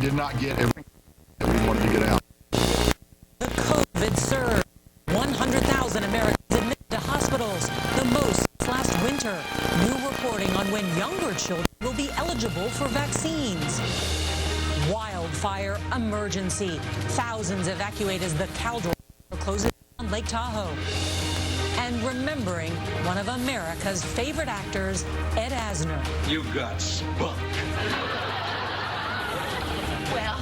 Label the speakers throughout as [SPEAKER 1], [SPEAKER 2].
[SPEAKER 1] Did not get everything that we wanted to get out.
[SPEAKER 2] The COVID surge. 100,000 Americans admitted to hospitals, the most since last winter. New reporting on when younger children will be eligible for vaccines. Wildfire emergency. Thousands evacuate as the Caldor closes on Lake Tahoe. And remembering one of America's favorite actors, Ed Asner.
[SPEAKER 3] You got spunk.
[SPEAKER 4] Well,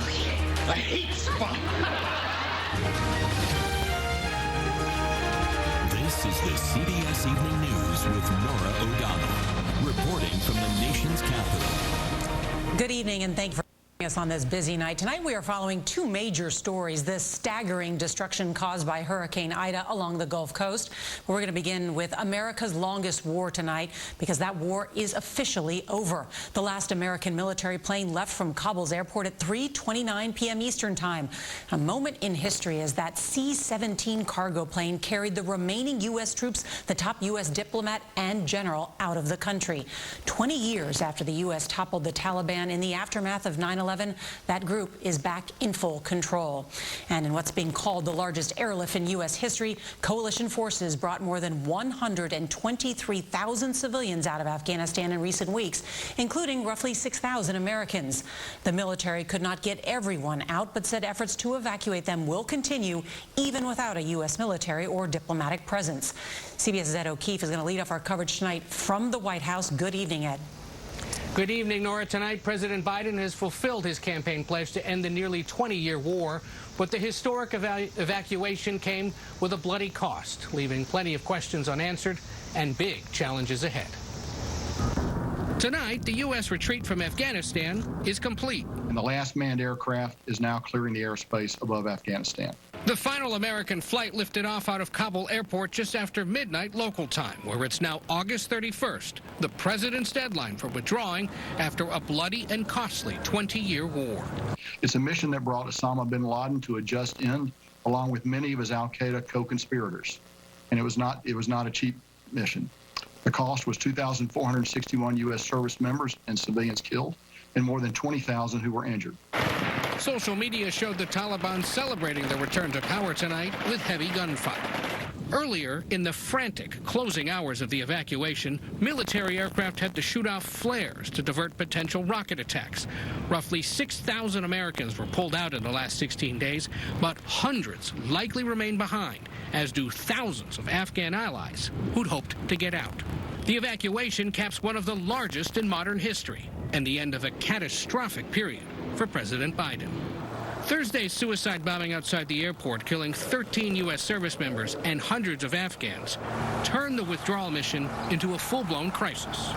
[SPEAKER 3] I hate spunk.
[SPEAKER 5] This is the CBS Evening News with Nora O'Donnell, reporting from the nation's capital.
[SPEAKER 2] Good evening, and thank you for joining us on this busy night. Tonight we are following two major stories: this staggering destruction caused by Hurricane Ida along the Gulf Coast. We're going to begin with America's longest war tonight, because that war is officially over. The last American military plane left from Kabul's airport at 3:29 p.m. Eastern Time. A moment in history as that C-17 cargo plane carried the remaining U.S. troops, the top U.S. diplomat and general, out of the country. 20 years after the U.S. toppled the Taliban in the aftermath of 9/11, that group is back in full control. And in what's being called the largest airlift in U.S. history, coalition forces brought more than 123,000 civilians out of Afghanistan in recent weeks, including roughly 6,000 Americans. The military could not get everyone out, but said efforts to evacuate them will continue even without a U.S. military or diplomatic presence. CBS's Ed O'Keefe is going to lead off our coverage tonight from the White House. Good evening, Ed.
[SPEAKER 6] Good evening, Nora. Tonight, President Biden has fulfilled his campaign pledge to end the nearly 20-year war, but the historic evacuation came with a bloody cost, leaving plenty of questions unanswered and big challenges ahead. Tonight, the U.S. retreat from Afghanistan is complete.
[SPEAKER 1] And the last manned aircraft is now clearing the airspace above Afghanistan.
[SPEAKER 6] The final American flight lifted off out of Kabul airport just after midnight local time, where it's now August 31st, the president's deadline for withdrawing after a bloody and costly 20-year war.
[SPEAKER 1] It's a mission that brought Osama bin Laden to a just end, along with many of his al-Qaeda co-conspirators. And it was not a cheap mission. The cost was 2,461 U.S. service members and civilians killed, and more than 20,000 who were injured.
[SPEAKER 6] Social media showed the Taliban celebrating their return to power tonight with heavy gunfire. Earlier, in the frantic closing hours of the evacuation, military aircraft had to shoot off flares to divert potential rocket attacks. Roughly 6,000 Americans were pulled out in the last 16 days, but hundreds likely remain behind, as do thousands of Afghan allies who'd hoped to get out. The evacuation caps one of the largest in modern history and the end of a catastrophic period for President Biden. Thursday's suicide bombing outside the airport, killing 13 U.S. service members and hundreds of Afghans, turned the withdrawal mission into a full-blown crisis.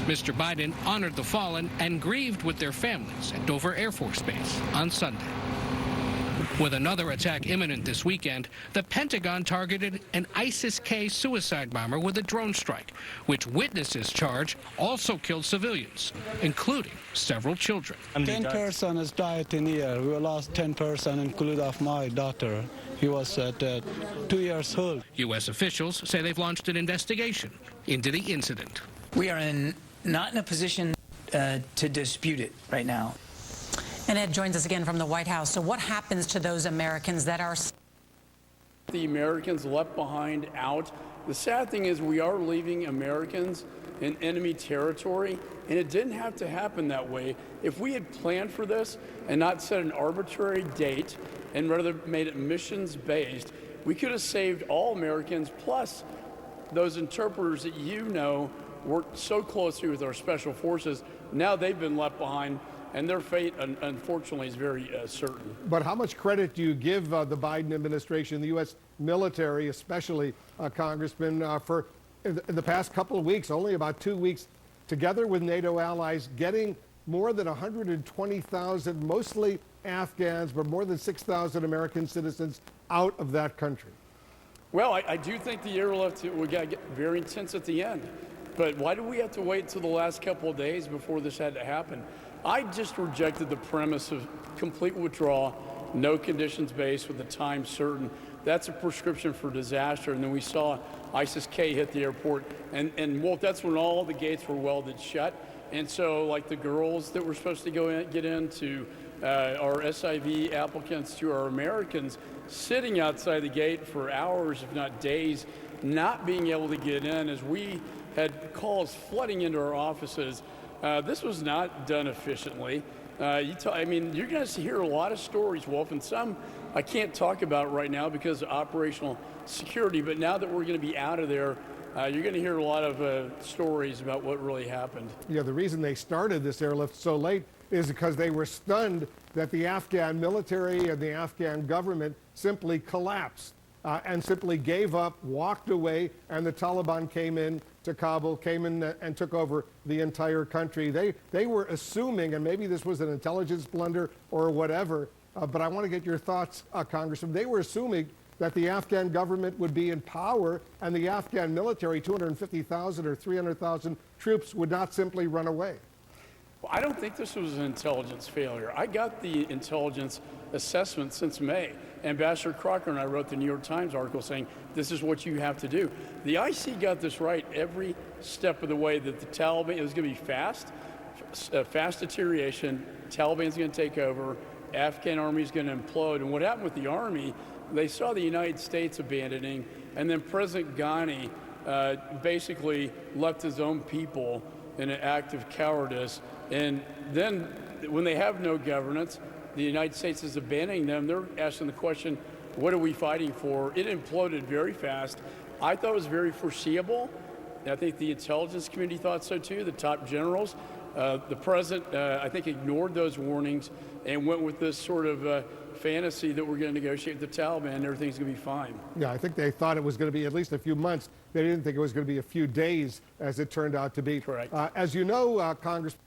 [SPEAKER 6] Mr. Biden honored the fallen and grieved with their families at Dover Air Force Base on Sunday. With another attack imminent this weekend, the Pentagon targeted an ISIS-K suicide bomber with a drone strike, which witnesses charge also killed civilians, including several children.
[SPEAKER 7] 10 persons has died in here. We lost 10 persons, including of my daughter. He was 2 years old.
[SPEAKER 6] U.S. officials say they've launched an investigation into the incident.
[SPEAKER 8] We are not in a position to dispute it right now.
[SPEAKER 2] And Ed joins us again from the White House. So what happens to those Americans that are...
[SPEAKER 9] The Americans left behind out. The sad thing is we are leaving Americans in enemy territory, and it didn't have to happen that way. If we had planned for this and not set an arbitrary date and rather made it missions-based, we could have saved all Americans, plus those interpreters that you know worked so closely with our special forces. Now they've been left behind, and their fate, unfortunately, is very certain.
[SPEAKER 10] But how much credit do you give the Biden administration, the U.S. military, especially, Congressman, for in the past couple of weeks, only about 2 weeks, together with NATO allies, getting more than 120,000, mostly Afghans, but more than 6,000 American citizens out of that country?
[SPEAKER 9] Well, I do think the airlift we got to get very intense at the end. But why do we have to wait until the last couple of days before this had to happen? I just rejected the premise of complete withdrawal, no conditions based with a time certain. That's a prescription for disaster. And then we saw ISIS-K hit the airport. And Wolf, that's when all the gates were welded shut. And so, like the girls that were supposed to get into our SIV applicants, to our Americans sitting outside the gate for hours, if not days, not being able to get in, as we had calls flooding into our offices. This was not done efficiently. I mean, you're going to hear a lot of stories, Wolf, and some I can't talk about right now because of operational security, but now that we're going to be out of there, you're going to hear a lot of stories about what really happened.
[SPEAKER 10] Yeah, the reason they started this airlift so late is because they were stunned that the Afghan military and the Afghan government simply collapsed and simply gave up, walked away, and the Taliban came in to Kabul, came in and took over the entire country. They were assuming, and maybe this was an intelligence blunder or whatever, but I want to get your thoughts, Congressman. They were assuming that the Afghan government would be in power and the Afghan military, 250,000 or 300,000 troops, would not simply run away.
[SPEAKER 9] Well, I don't think this was an intelligence failure. I got the intelligence assessment since May. Ambassador Crocker and I wrote the New York Times article saying this is what you have to do. The IC got this right every step of the way, that the Taliban, it was going to be fast deterioration, Taliban's going to take over, Afghan army is going to implode. And what happened with the army, they saw the United States abandoning, and then President Ghani basically left his own people in an act of cowardice. And then when they have no governance, the United States is abandoning them. They're asking the question, what are we fighting for? It imploded very fast. I thought it was very foreseeable. I think the intelligence community thought so too, the top generals. The president, I think, ignored those warnings and went with this sort of fantasy that we're going to negotiate with the Taliban and everything's going to be fine.
[SPEAKER 10] Yeah, I think they thought it was going to be at least a few months. They didn't think it was going to be a few days, as it turned out to be.
[SPEAKER 9] Correct.
[SPEAKER 10] As you know, Congressman,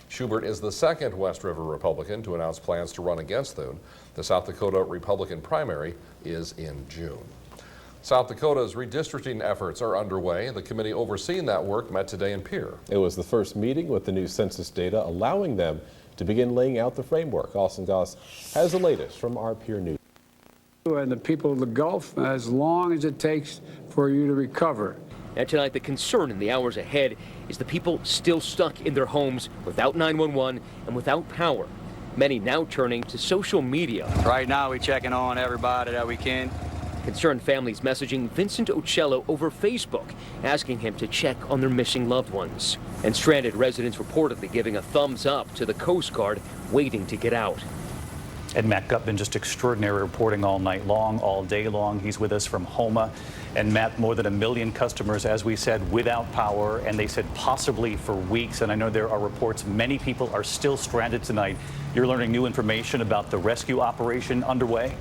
[SPEAKER 4] Schubert is the second West River Republican to announce plans to run against Thune. The South Dakota Republican primary is in June. South Dakota's redistricting efforts are underway. The committee overseeing that work met today in Pierre.
[SPEAKER 11] It was the first meeting with the new census data, allowing them to begin laying out the framework. Austin Goss has the latest from our Pierre News.
[SPEAKER 12] And the people of the Gulf, as long as it takes for you to recover.
[SPEAKER 13] And tonight, the concern in the hours ahead is the people still stuck in their homes without 911 and without power. Many now turning to social media.
[SPEAKER 14] Right now, we're checking on everybody that we can.
[SPEAKER 13] Concerned families messaging Vincent Ocello over Facebook, asking him to check on their missing loved ones. And stranded residents reportedly giving a thumbs up to the Coast Guard, waiting to get out.
[SPEAKER 15] And Matt Gutman, just extraordinary reporting all night long, all day long. He's with us from Houma. And Matt, more than 1 million customers, as we said, without power, and they said possibly for weeks. And I know there are reports many people are still stranded tonight. You're learning new information about the rescue operation underway?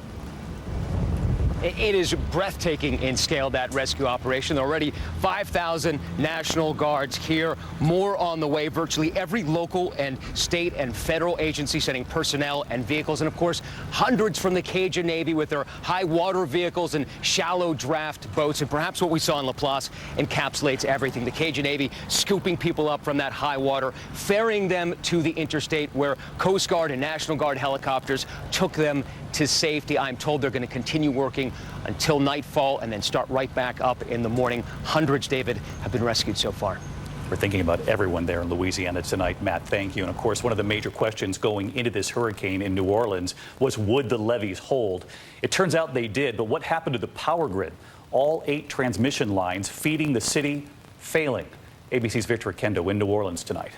[SPEAKER 13] It is breathtaking in scale, that rescue operation. Already 5,000 National Guards here, more on the way. Virtually every local and state and federal agency sending personnel and vehicles. And of course, hundreds from the Cajun Navy with their high water vehicles and shallow draft boats. And perhaps what we saw in LaPlace encapsulates everything. The Cajun Navy scooping people up from that high water, ferrying them to the interstate where Coast Guard and National Guard helicopters took them to safety. I'm told they're going to continue working until nightfall and then start right back up in the morning. Hundreds, David, have been rescued so far.
[SPEAKER 15] We're thinking about everyone there in Louisiana tonight. Matt, thank you. And of course, one of the major questions going into this hurricane in New Orleans was, would the levees hold? It turns out they did, but what happened to the power grid? All 8 transmission lines feeding the city failing. ABC's Victor Kendo in New Orleans tonight.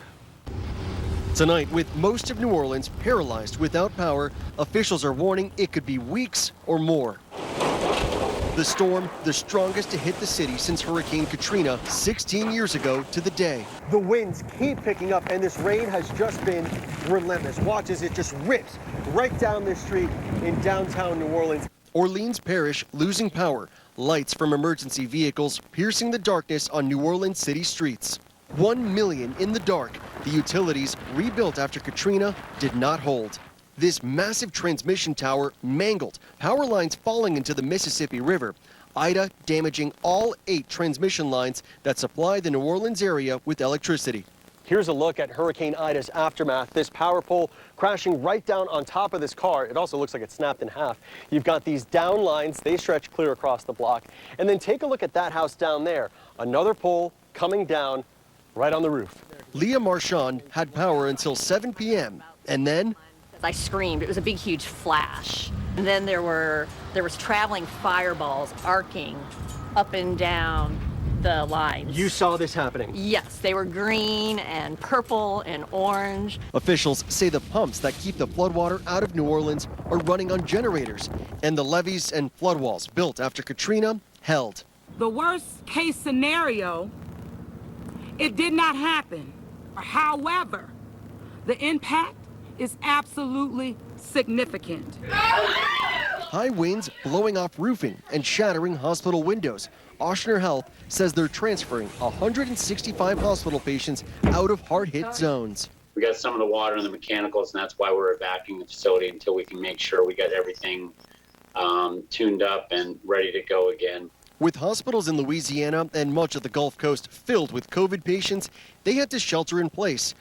[SPEAKER 16] Tonight, with most of New Orleans paralyzed without power, officials are warning it could be weeks or more. The storm, the strongest to hit the city since Hurricane Katrina 16 years ago to the day.
[SPEAKER 17] The winds keep picking up, and this rain has just been relentless. Watch as it just rips right down this street in downtown New Orleans.
[SPEAKER 16] Orleans Parish losing power, lights from emergency vehicles piercing the darkness on New Orleans city streets. 1 million in the dark. The utilities, rebuilt after Katrina, did not hold. This massive transmission tower mangled, power lines falling into the Mississippi River. Ida damaging all 8 transmission lines that supply the New Orleans area with electricity.
[SPEAKER 17] Here's a look at Hurricane Ida's aftermath. This power pole crashing right down on top of this car. It also looks like it snapped in half. You've got these down lines. They stretch clear across the block. And then take a look at that house down there. Another pole coming down right on the roof. Leah Marchand had power until 7 p.m. and then
[SPEAKER 18] I screamed. It was a big, huge flash. And then there was traveling fireballs arcing up and down the lines.
[SPEAKER 17] You saw this happening?
[SPEAKER 18] Yes, they were green and purple and orange.
[SPEAKER 17] Officials say the pumps that keep the floodwater out of New Orleans are running on generators, and the levees and flood walls built after Katrina held.
[SPEAKER 19] The worst case scenario, it did not happen. However, the impact is absolutely significant.
[SPEAKER 17] High winds blowing off roofing and shattering hospital windows. ASNER Health says they're transferring 165 hospital patients out of hard-hit zones.
[SPEAKER 20] We got some of the water and the mechanicals, and that's why we're evacuating the facility until we can make sure we got everything tuned up and ready to go again.
[SPEAKER 17] With hospitals in Louisiana and much of the Gulf Coast filled with COVID patients, they had to shelter in place.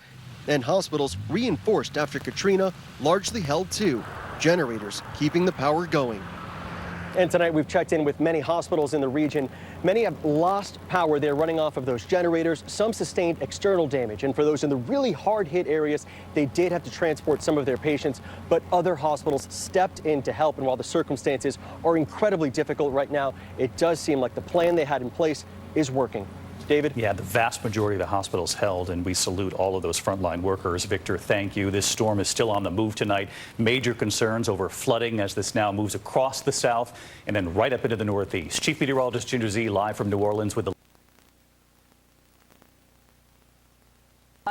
[SPEAKER 17] And hospitals reinforced after Katrina largely held too. Generators keeping the power going. And tonight we've checked in with many hospitals in the region. Many have lost power. They're running off of those generators. Some sustained external damage. And for those in the really hard hit areas, they did have to transport some of their patients, but other hospitals stepped in to help. And while the circumstances are incredibly difficult right now, it does seem like the plan they had in place is working. David?
[SPEAKER 15] Yeah, the vast majority of the hospitals held, and we salute all of those frontline workers. Victor, thank you. This storm is still on the move tonight. Major concerns over flooding as this now moves across the south and then right up into the northeast. Chief Meteorologist Ginger Z live from New Orleans with the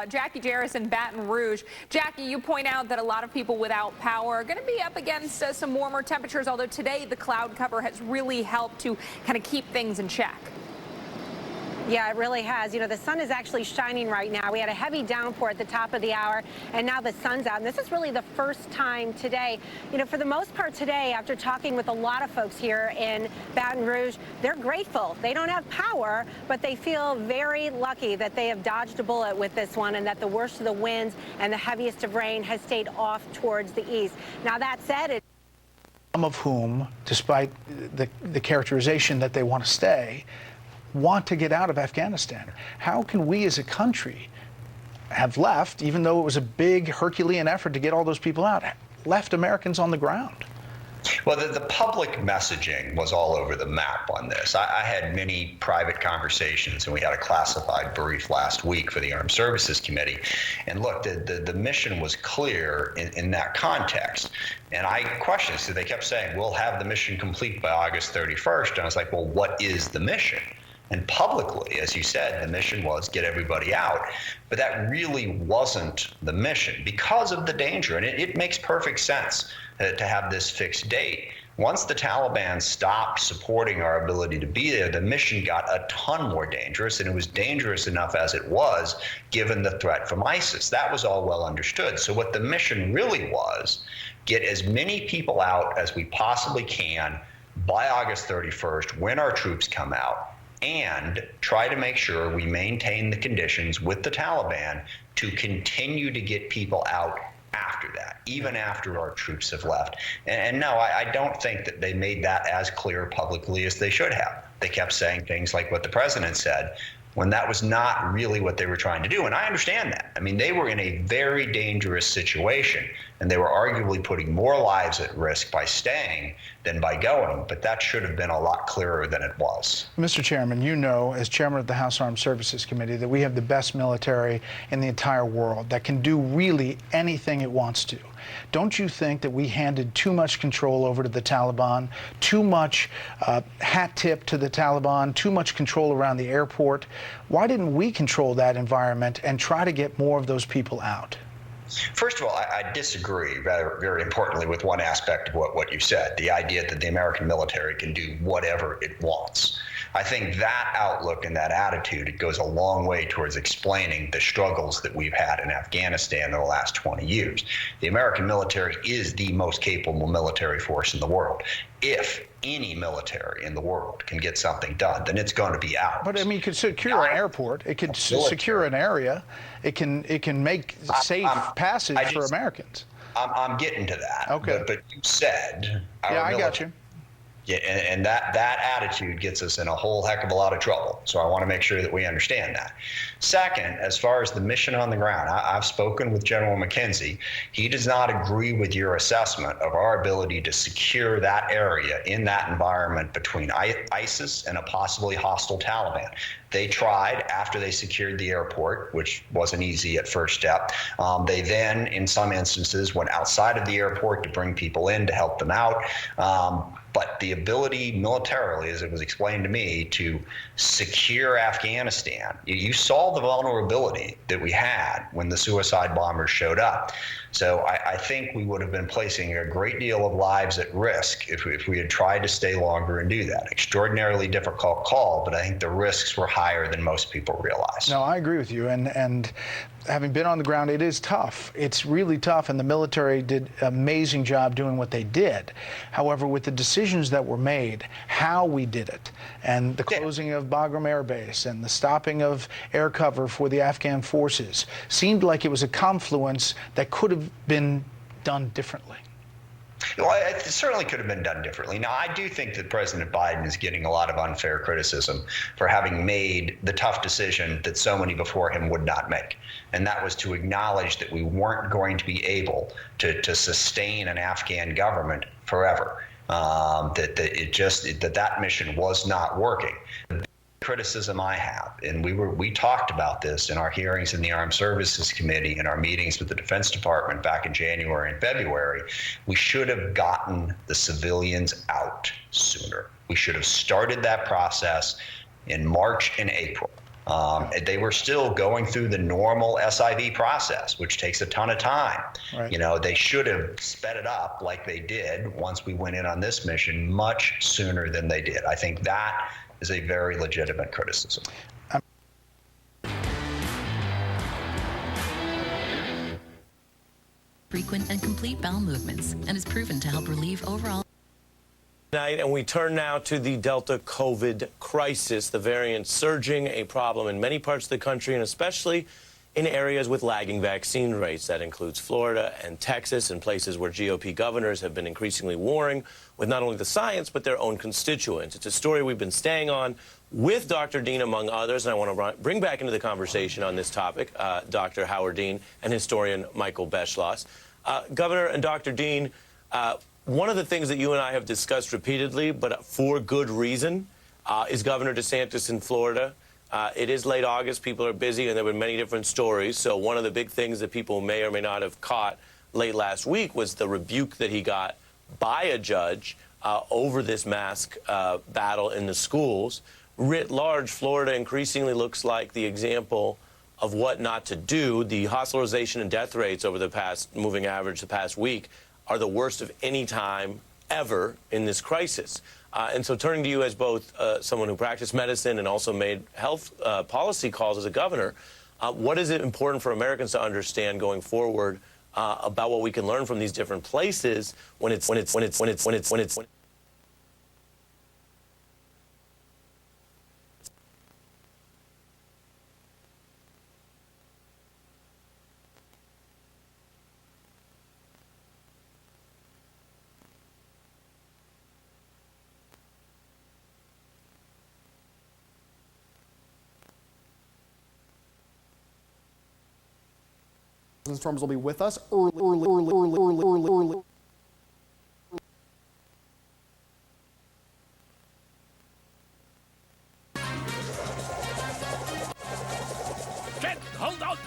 [SPEAKER 21] Jackie Jarris in Baton Rouge. Jackie, you point out that a lot of people without power are going to be up against some warmer temperatures, although today the cloud cover has really helped to kind of keep things in check.
[SPEAKER 22] Yeah, it really has. You know, the sun is actually shining right now. We had a heavy downpour at the top of the hour, and now the sun's out. And this is really the first time today. You know, for the most part today, after talking with a lot of folks here in Baton Rouge, they're grateful. They don't have power, but they feel very lucky that they have dodged a bullet with this one and that the worst of the winds and the heaviest of rain has stayed off towards the east. Now, that said,
[SPEAKER 23] some of whom, despite the characterization that they want to stay, want to get out of Afghanistan. How can we as a country have left, even though it was a big Herculean effort to get all those people out, left Americans on the ground?
[SPEAKER 24] Well, the public messaging was all over the map on this. I had many private conversations, and we had a classified brief last week for the Armed Services Committee. And look, the mission was clear in that context. And I questioned, so they kept saying, we'll have the mission complete by August 31st. And I was like, well, what is the mission? And publicly, as you said, the mission was get everybody out. But that really wasn't the mission because of the danger. And it makes perfect sense to have this fixed date. Once the Taliban stopped supporting our ability to be there, the mission got a ton more dangerous, and it was dangerous enough as it was, given the threat from ISIS. That was all well understood. So what the mission really was, get as many people out as we possibly can by August 31st when our troops come out, and try to make sure we maintain the conditions with the Taliban to continue to get people out after that, even after our troops have left. And no, I don't think that they made that as clear publicly as they should have. They kept saying things like what the president said, when that was not really what they were trying to do. And I understand that. I mean, they were in a very dangerous situation, and they were arguably putting more lives at risk by staying than by going, but that should have been a lot clearer than it was.
[SPEAKER 23] Mr. Chairman, you know, as chairman of the House Armed Services Committee, that we have the best military in the entire world that can do really anything it wants to. Don't you think that we handed too much control over to the Taliban, too much hat tip to the Taliban, too much control around the airport? Why didn't we control that environment and try to get more of those people out?
[SPEAKER 24] First of all, I disagree very importantly with one aspect of what you said, the idea that the American military can do whatever it wants. I think that outlook and that attitude, it goes a long way towards explaining the struggles that we've had in Afghanistan in the last 20 years. The American military is the most capable military force in the world. If any military in the world can get something done, then it's going to be ours.
[SPEAKER 23] But I mean, it could secure an airport, it could secure an area, it can make safe passage for Americans.
[SPEAKER 24] I'm getting to that.
[SPEAKER 23] Okay.
[SPEAKER 24] But you said
[SPEAKER 23] I got you.
[SPEAKER 24] Yeah, and that attitude gets us in a whole heck of a lot of trouble. So I want to make sure that we understand that. Second, as far as the mission on the ground, I've spoken with General McKenzie. He does not agree with your assessment of our ability to secure that area in that environment between ISIS and a possibly hostile Taliban. They tried after they secured the airport, which wasn't easy at first step. They then, in some instances, went outside of the airport to bring people in to help them out. But the ability militarily, as it was explained to me, to secure Afghanistan, you saw the vulnerability that we had when the suicide bombers showed up. So I think we would have been placing a great deal of lives at risk if we had tried to stay longer and do that. Extraordinarily difficult call, but I think the risks were higher than most people realize.
[SPEAKER 23] No, I agree with you. And having been on the ground, it is tough. It's really tough, and the military did an amazing job doing what they did. However, with the decisions that were made, how we did it, and the closing of Bagram Air Base and the stopping of air cover for the Afghan forces, seemed like it was a confluence that could have been done differently.
[SPEAKER 24] Well, it certainly could have been done differently. Now, I do think that President Biden is getting a lot of unfair criticism for having made the tough decision that so many before him would not make. And that was to acknowledge that we weren't going to be able to sustain an Afghan government forever. That mission was not working. The criticism I have, and we talked about this in our hearings in the Armed Services Committee and our meetings with the Defense Department back in January and February, we should have gotten the civilians out sooner. We should have started that process in March and April. They were still going through the normal SIV process, which takes a ton of time. Right. You know, they should have sped it up like they did once we went in on this mission much sooner than they did. I think that is a very legitimate criticism.
[SPEAKER 1] Frequent and complete bowel movements, and is proven to help relieve overall.
[SPEAKER 3] And we turn now to the Delta COVID crisis. The variant surging, a problem in many parts of the country, and especially in areas with lagging vaccine rates. That includes Florida and Texas, and places where GOP governors have been increasingly warring with not only the science, but their own constituents. It's a story we've been staying on with Dr. Dean, among others, and I want to bring back into the conversation on this topic Dr. Howard Dean and historian Michael Beschloss. Governor and Dr. Dean, one of the things that you and I have discussed repeatedly, but for good reason, is Governor DeSantis in Florida. It is late August, people are busy, and there were many different stories. So one of the big things that people may or may not have caught late last week was the rebuke that he got by a judge over this mask battle in the schools. Writ large, Florida increasingly looks like the example of what not to do. The hospitalization and death rates over the past moving average the past week are the worst of any time ever in this crisis. And so turning to you as both someone who practiced medicine and also made health policy calls as a governor, what is it important for Americans to understand going forward about what we can learn from these different places when it's
[SPEAKER 5] Storms will be with us early.
[SPEAKER 6] Hold on.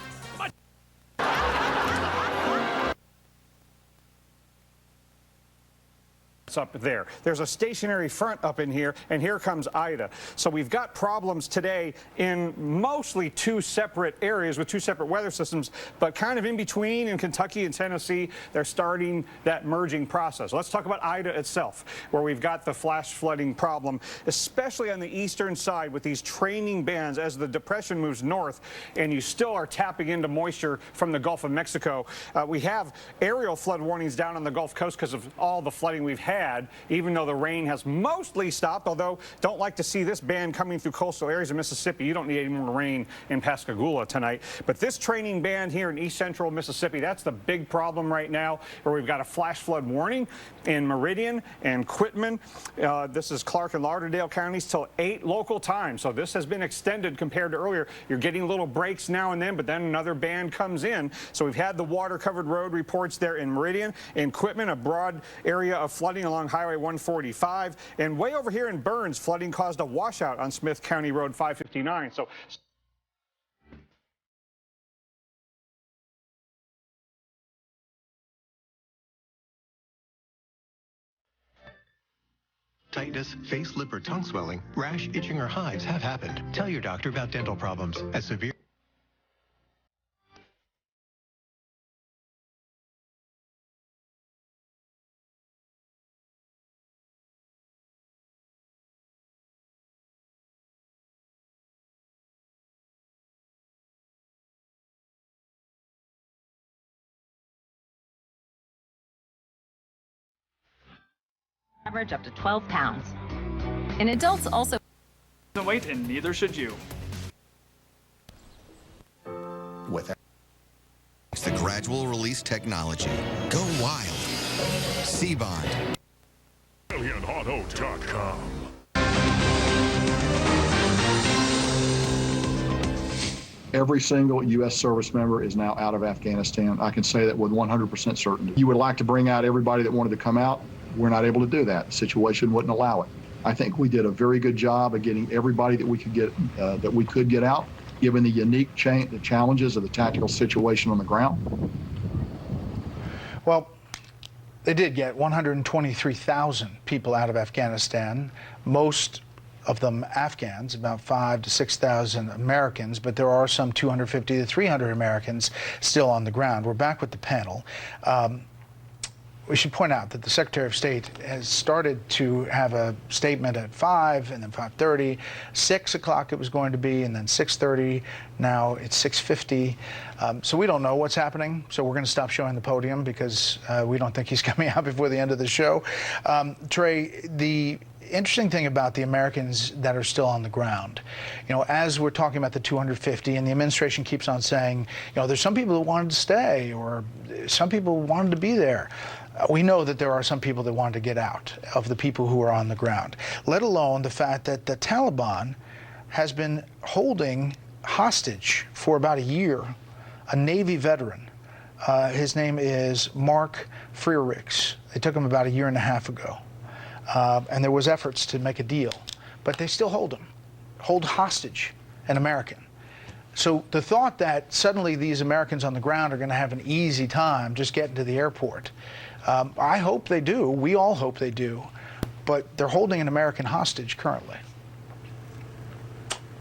[SPEAKER 7] Up there. There's a stationary front up in here, and here comes Ida. So we've got problems today in mostly two separate areas with two separate weather systems, but kind of in between in Kentucky and Tennessee, they're starting that merging process. Let's talk about Ida itself, where we've got the flash flooding problem, especially on the eastern side with these training bands as the depression moves north, and you still are tapping into moisture from the Gulf of Mexico. We have aerial flood warnings down on the Gulf Coast because of all the flooding we've had. bad, even though the rain has mostly stopped, although don't like to see this band coming through coastal areas of Mississippi. You don't need any more rain in Pascagoula tonight. But this training band here in east central Mississippi, that's the big problem right now, where we've got a flash flood warning in Meridian and Quitman. This is Clark and Lauderdale counties till 8 local time. So this has been extended compared to earlier. You're getting little breaks now and then, but then another band comes in. So we've had the water-covered road reports there in Meridian. In Quitman, a broad area of flooding along Highway 145. And way over here in Burns, flooding caused a washout on Smith County Road 559. So
[SPEAKER 2] tightness, face, lip, or tongue swelling, rash, itching, or hives have happened. Tell your doctor about dental problems. As severe
[SPEAKER 8] average up to 12 pounds. In adults also
[SPEAKER 9] weight, and neither should you.
[SPEAKER 10] With the gradual release technology. Go wild. C-Bond.
[SPEAKER 25] BrilliantAuto.com.
[SPEAKER 26] Every single U.S. service member is now out of Afghanistan. I can say that with 100% certainty. You would like to bring out everybody that wanted to come out. We're not able to do that. The situation wouldn't allow it. I think we did a very good job of getting everybody that we could get out, given the unique the challenges of the tactical situation on the ground.
[SPEAKER 23] Well, they did get 123,000 people out of Afghanistan, most of them Afghans, about 5,000 to 6,000 Americans, but there are some 250 to 300 Americans still on the ground. We're back with the panel. We should point out that the Secretary of State has started to have a statement at 5 and then 5:30, 6 o'clock it was going to be, and then 6:30. Now it's 6:50. So we don't know what's happening. So we're going to stop showing the podium because we don't think he's coming out before the end of the show. Trey, the interesting thing about the Americans that are still on the ground, as we're talking about the 250, and the administration keeps on saying, there's some people that wanted to stay, or some people wanted to be there. We know that there are some people that want to get out of the people who are on the ground, let alone the fact that the Taliban has been holding hostage for about a year a Navy veteran. His name is Mark Freerichs. They took him about a year and a half ago. And there was efforts to make a deal, but they still hold hostage an American. So the thought that suddenly these Americans on the ground are going to have an easy time just getting to the airport, I hope they do. We all hope they do. But they're holding an American hostage currently.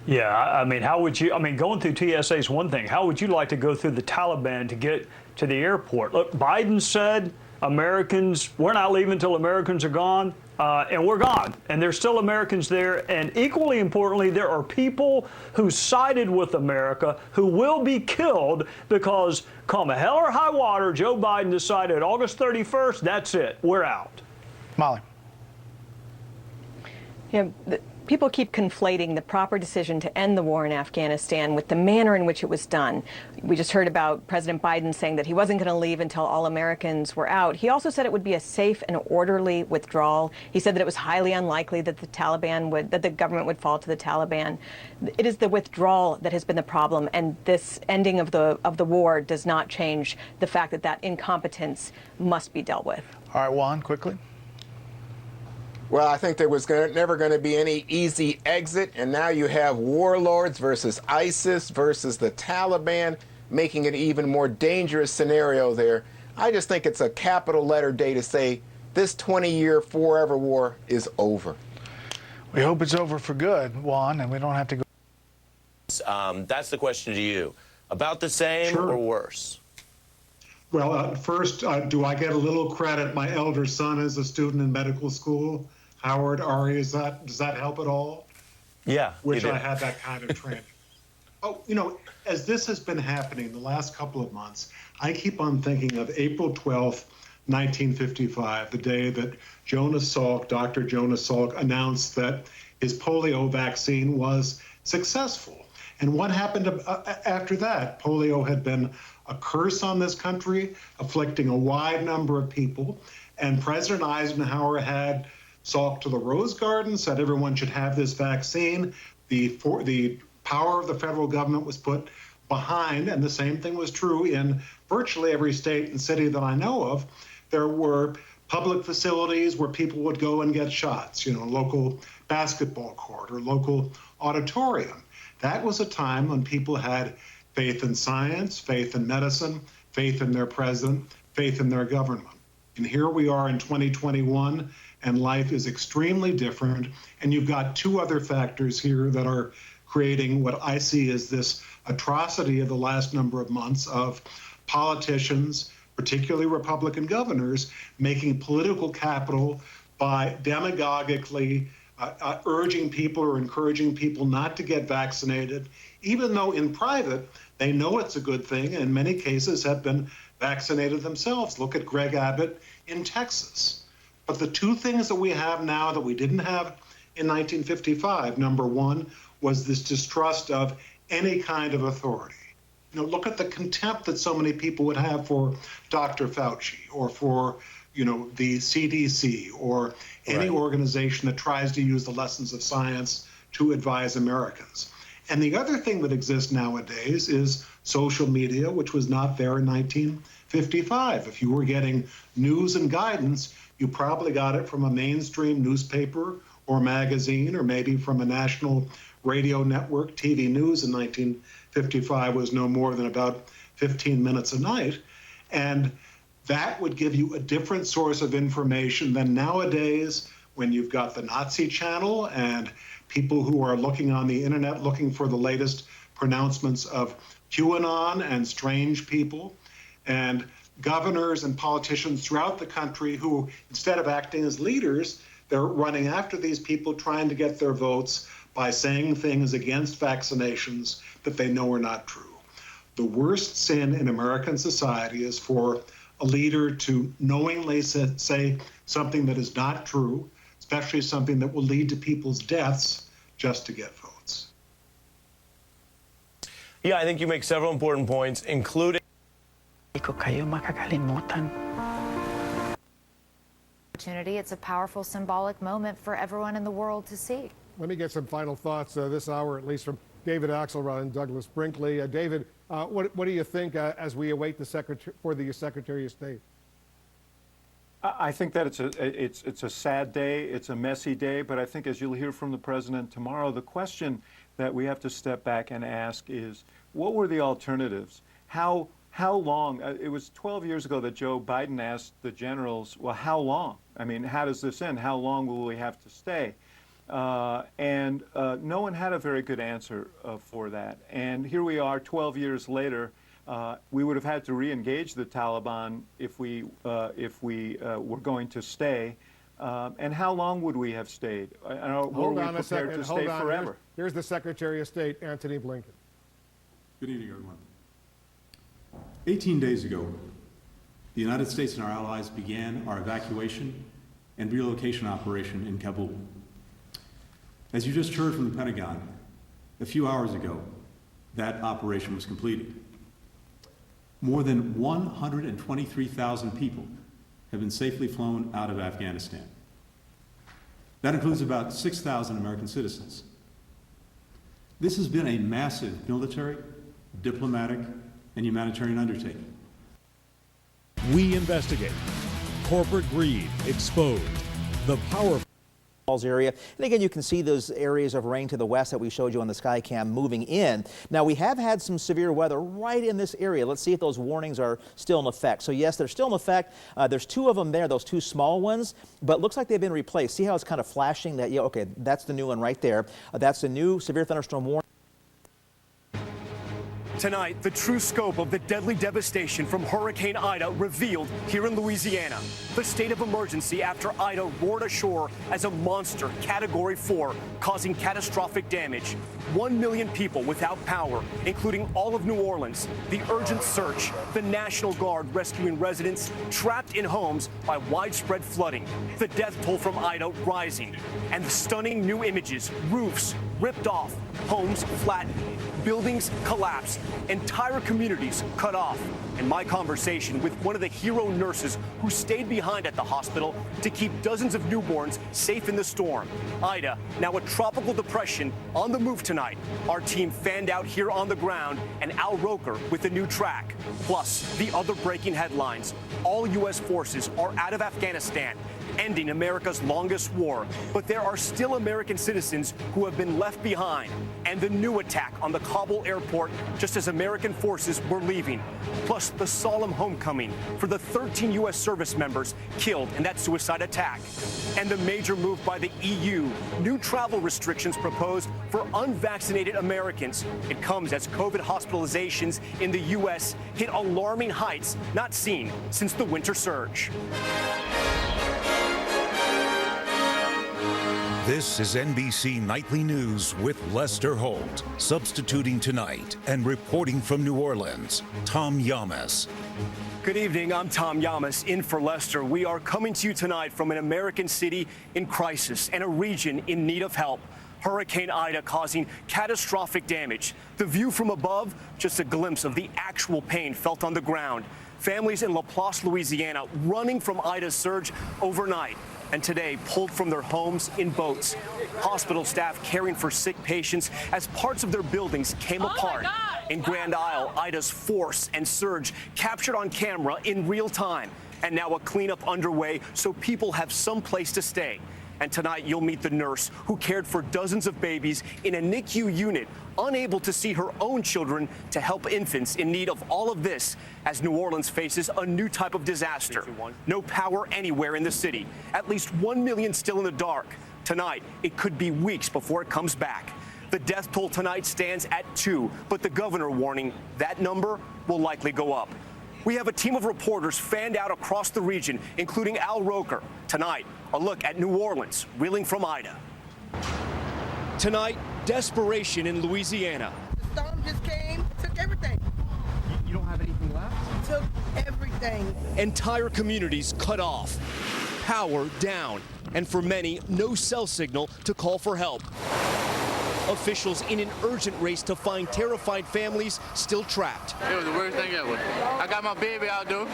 [SPEAKER 9] Yeah, I mean, how would you, going through TSA is one thing. How would you like to go through the Taliban to get to the airport? Look, Biden said Americans, we're not leaving until Americans are gone, and we're gone. And there's still Americans there. And equally importantly, there are people who sided with America who will be killed because come hell or high water, Joe Biden decided August 31st, that's it, we're out.
[SPEAKER 23] Molly.
[SPEAKER 27] People keep conflating the proper decision to end the war in Afghanistan with the manner in which it was done. We just heard about President Biden saying that he wasn't going to leave until all Americans were out. He also said it would be a safe and orderly withdrawal. He said that it was highly unlikely that the government would fall to the Taliban. It is the withdrawal that has been the problem, and this ending of the war does not change the fact that that incompetence must be dealt with.
[SPEAKER 23] All right, Juan, quickly.
[SPEAKER 28] Well, I think there was never going to be any easy exit, and now you have warlords versus ISIS versus the Taliban, making it an even more dangerous scenario there. I just think it's a capital letter day to say this 20-year forever war is over.
[SPEAKER 23] We hope it's over for good, Juan, and we don't have to go.
[SPEAKER 3] That's the question to you. About the same or worse?
[SPEAKER 29] Well, first, do I get a little credit? My elder son is a student in medical school. Howard, Ari, does that help at all?
[SPEAKER 3] Yeah.
[SPEAKER 29] Wish I had that kind of training. Oh, as this has been happening the last couple of months, I keep on thinking of April 12th, 1955, the day that Dr. Jonas Salk announced that his polio vaccine was successful. And what happened after that? Polio had been a curse on this country, afflicting a wide number of people. And President Eisenhower had Salk to the Rose Garden, said everyone should have this vaccine. The power of the federal government was put behind, and the same thing was true in virtually every state and city that I know of. There were public facilities where people would go and get shots, local basketball court or local auditorium. That was a time when people had faith in science, faith in medicine, faith in their president, faith in their government. And here we are in 2021, and life is extremely different. And you've got two other factors here that are creating what I see as this atrocity of the last number of months of politicians, particularly Republican governors, making political capital by demagogically urging people or encouraging people not to get vaccinated, even though in private they know it's a good thing and in many cases have been vaccinated themselves. Look at Greg Abbott in Texas. But the two things that we have now that we didn't have in 1955, number one, was this distrust of any kind of authority. Look at the contempt that so many people would have for Dr. Fauci or for, the CDC or any organization that tries to use the lessons of science to advise Americans. And the other thing that exists nowadays is social media, which was not there in 1955. If you were getting news and guidance, you probably got it from a mainstream newspaper or magazine, or maybe from a national radio network. TV news in 1955 was no more than about 15 minutes a night. And that would give you a different source of information than nowadays when you've got the Nazi channel and people who are looking on the internet looking for the latest pronouncements of QAnon and strange people, and governors and politicians throughout the country who, instead of acting as leaders, they're running after these people, trying to get their votes by saying things against vaccinations that they know are not true. The worst sin in American society is for a leader to knowingly say something that is not true, especially something that will lead to people's deaths, just to get votes.
[SPEAKER 3] Yeah, I think you make several important points, including
[SPEAKER 4] opportunity. It's a powerful symbolic moment for everyone in the world to see.
[SPEAKER 11] Let me get some final thoughts this hour, at least from David Axelrod and Douglas Brinkley. David, what do you think as we await the Secretary of State?
[SPEAKER 12] I think that it's a sad day, it's a messy day, but I think as you'll hear from the president tomorrow, the question that we have to step back and ask is, what were the alternatives? How long? It was 12 years ago that Joe Biden asked the generals, well, how long? I mean, how does this end? How long will we have to stay? And no one had a very good answer for that. And here we are 12 years later. We would have had to re-engage the Taliban if we were going to stay. And how long would we have stayed?
[SPEAKER 11] Hold on a second.
[SPEAKER 12] To stay forever?
[SPEAKER 11] Here's the Secretary of State, Antony Blinken.
[SPEAKER 13] Good evening, everyone. 18 days ago, the United States and our allies began our evacuation and relocation operation in Kabul. As you just heard from the Pentagon, a few hours ago, that operation was completed. More than 123,000 people have been safely flown out of Afghanistan. That includes about 6,000 American citizens. This has been a massive military, diplomatic, and humanitarian undertaking.
[SPEAKER 14] We investigate. Corporate greed exposed. The power
[SPEAKER 16] area. And again, you can see those areas of rain to the west that we showed you on the Skycam moving in. Now, we have had some severe weather right in this area. Let's see if those warnings are still in effect. So yes, they're still in effect. There's two of them there, those two small ones, but looks like they've been replaced. See how it's kind of flashing that? Yeah, okay, that's the new one right there. That's the new severe thunderstorm warning.
[SPEAKER 15] Tonight, the true scope of the deadly devastation from Hurricane Ida revealed here in Louisiana. The state of emergency after Ida roared ashore as a monster, Category 4, causing catastrophic damage. 1 million people without power, including all of New Orleans. The urgent search, the National Guard rescuing residents trapped in homes by widespread flooding. The death toll from Ida rising. And the stunning new images, roofs ripped off, homes flattened, buildings collapsed, entire communities cut off. And my conversation with one of the hero nurses who stayed behind at the hospital to keep dozens of newborns safe in the storm. Ida, now a tropical depression, on the move tonight. Our team fanned out here on the ground, and Al Roker with a new track. Plus, the other breaking headlines. All U.S. forces are out of Afghanistan, ending America's longest war. But there are still American citizens who have been left behind. And the new attack on the Kabul airport just as American forces were leaving. Plus the solemn homecoming for the 13 U.S. service members killed in that suicide attack. And the major move by the EU, new travel restrictions proposed for unvaccinated Americans. It comes as COVID hospitalizations in the U.S. hit alarming heights not seen since the winter surge.
[SPEAKER 17] This is NBC Nightly News with Lester Holt. Substituting tonight and reporting from New Orleans, Tom Yamas.
[SPEAKER 15] Good evening, I'm Tom Yamas, in for Lester. We are coming to you tonight from an American city in crisis and a region in need of help. Hurricane Ida causing catastrophic damage. The view from above, just a glimpse of the actual pain felt on the ground. Families in Laplace, Louisiana, running from Ida's surge overnight, and today pulled from their homes in boats. Hospital staff caring for sick patients as parts of their buildings came apart. In Grand Isle, Ida's force and surge captured on camera in real time. And now a cleanup underway so people have some place to stay. And tonight you'll meet the nurse who cared for dozens of babies in a NICU unit, unable to see her own children to help infants in need of all of this as New Orleans faces a new type of disaster. No power anywhere in the city. At least 1 million still in the dark. Tonight, it could be weeks before it comes back. The death toll tonight stands at 2, but the governor warning that number will likely go up. We have a team of reporters fanned out across the region, including Al Roker. Tonight, a look at New Orleans, reeling from Ida. Tonight, desperation in Louisiana.
[SPEAKER 18] The storm just came, took everything.
[SPEAKER 15] You don't have anything left?
[SPEAKER 18] Took everything.
[SPEAKER 15] Entire communities cut off, power down, and for many, no cell signal to call for help. Officials in an urgent race to find terrified families still trapped.
[SPEAKER 19] It was the worst thing ever. I got my baby out, though.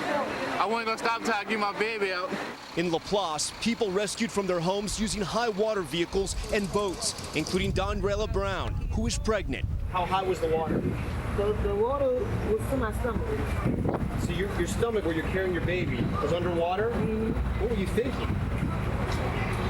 [SPEAKER 19] I wasn't going to stop until I get my baby out.
[SPEAKER 15] In Laplace, people rescued from their homes using high water vehicles and boats, including Donrella Brown, who is pregnant. How high was the water?
[SPEAKER 18] The water was to my stomach.
[SPEAKER 15] So your stomach, where you're carrying your baby, was underwater? Mm-hmm. What were you thinking?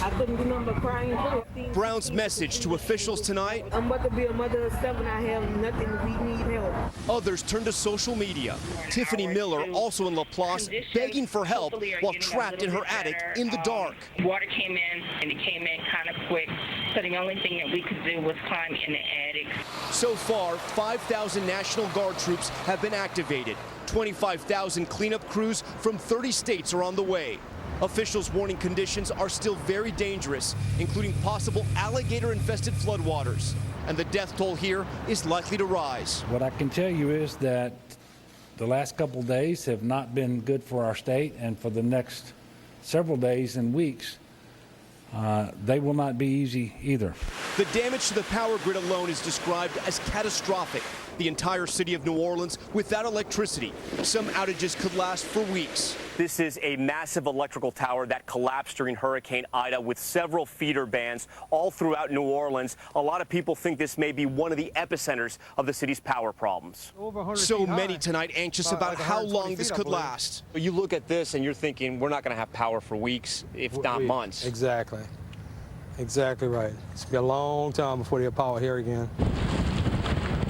[SPEAKER 18] I couldn't do nothing but crying.
[SPEAKER 15] Brown's message to officials tonight.
[SPEAKER 18] I'm about to be a mother of 7. I have nothing. We need help.
[SPEAKER 15] Others turn to social media. Tiffany Miller, also in Laplace, begging for help while trapped in her attic in the dark.
[SPEAKER 20] Water came in, and it came in kind of quick. So the only thing that we could do was climb in the attic.
[SPEAKER 15] So far, 5,000 National Guard troops have been activated. 25,000 cleanup crews from 30 states are on the way. Officials warning conditions are still very dangerous, including possible alligator-infested floodwaters. And the death toll here is likely to rise.
[SPEAKER 21] What I can tell you is that the last couple days have not been good for our state, and for the next several days and weeks, they will not be easy either.
[SPEAKER 15] The damage to the power grid alone is described as catastrophic. The entire city of New Orleans without electricity. Some outages could last for weeks. This is a massive electrical tower that collapsed during Hurricane Ida with several feeder bands all throughout New Orleans. A lot of people think this may be one of the epicenters of the city's power problems. So many tonight anxious about how long this could last. You look at this and you're thinking we're not going to have power for weeks, if not months.
[SPEAKER 22] Exactly. Exactly right. It's going to be a long time before they have power here again.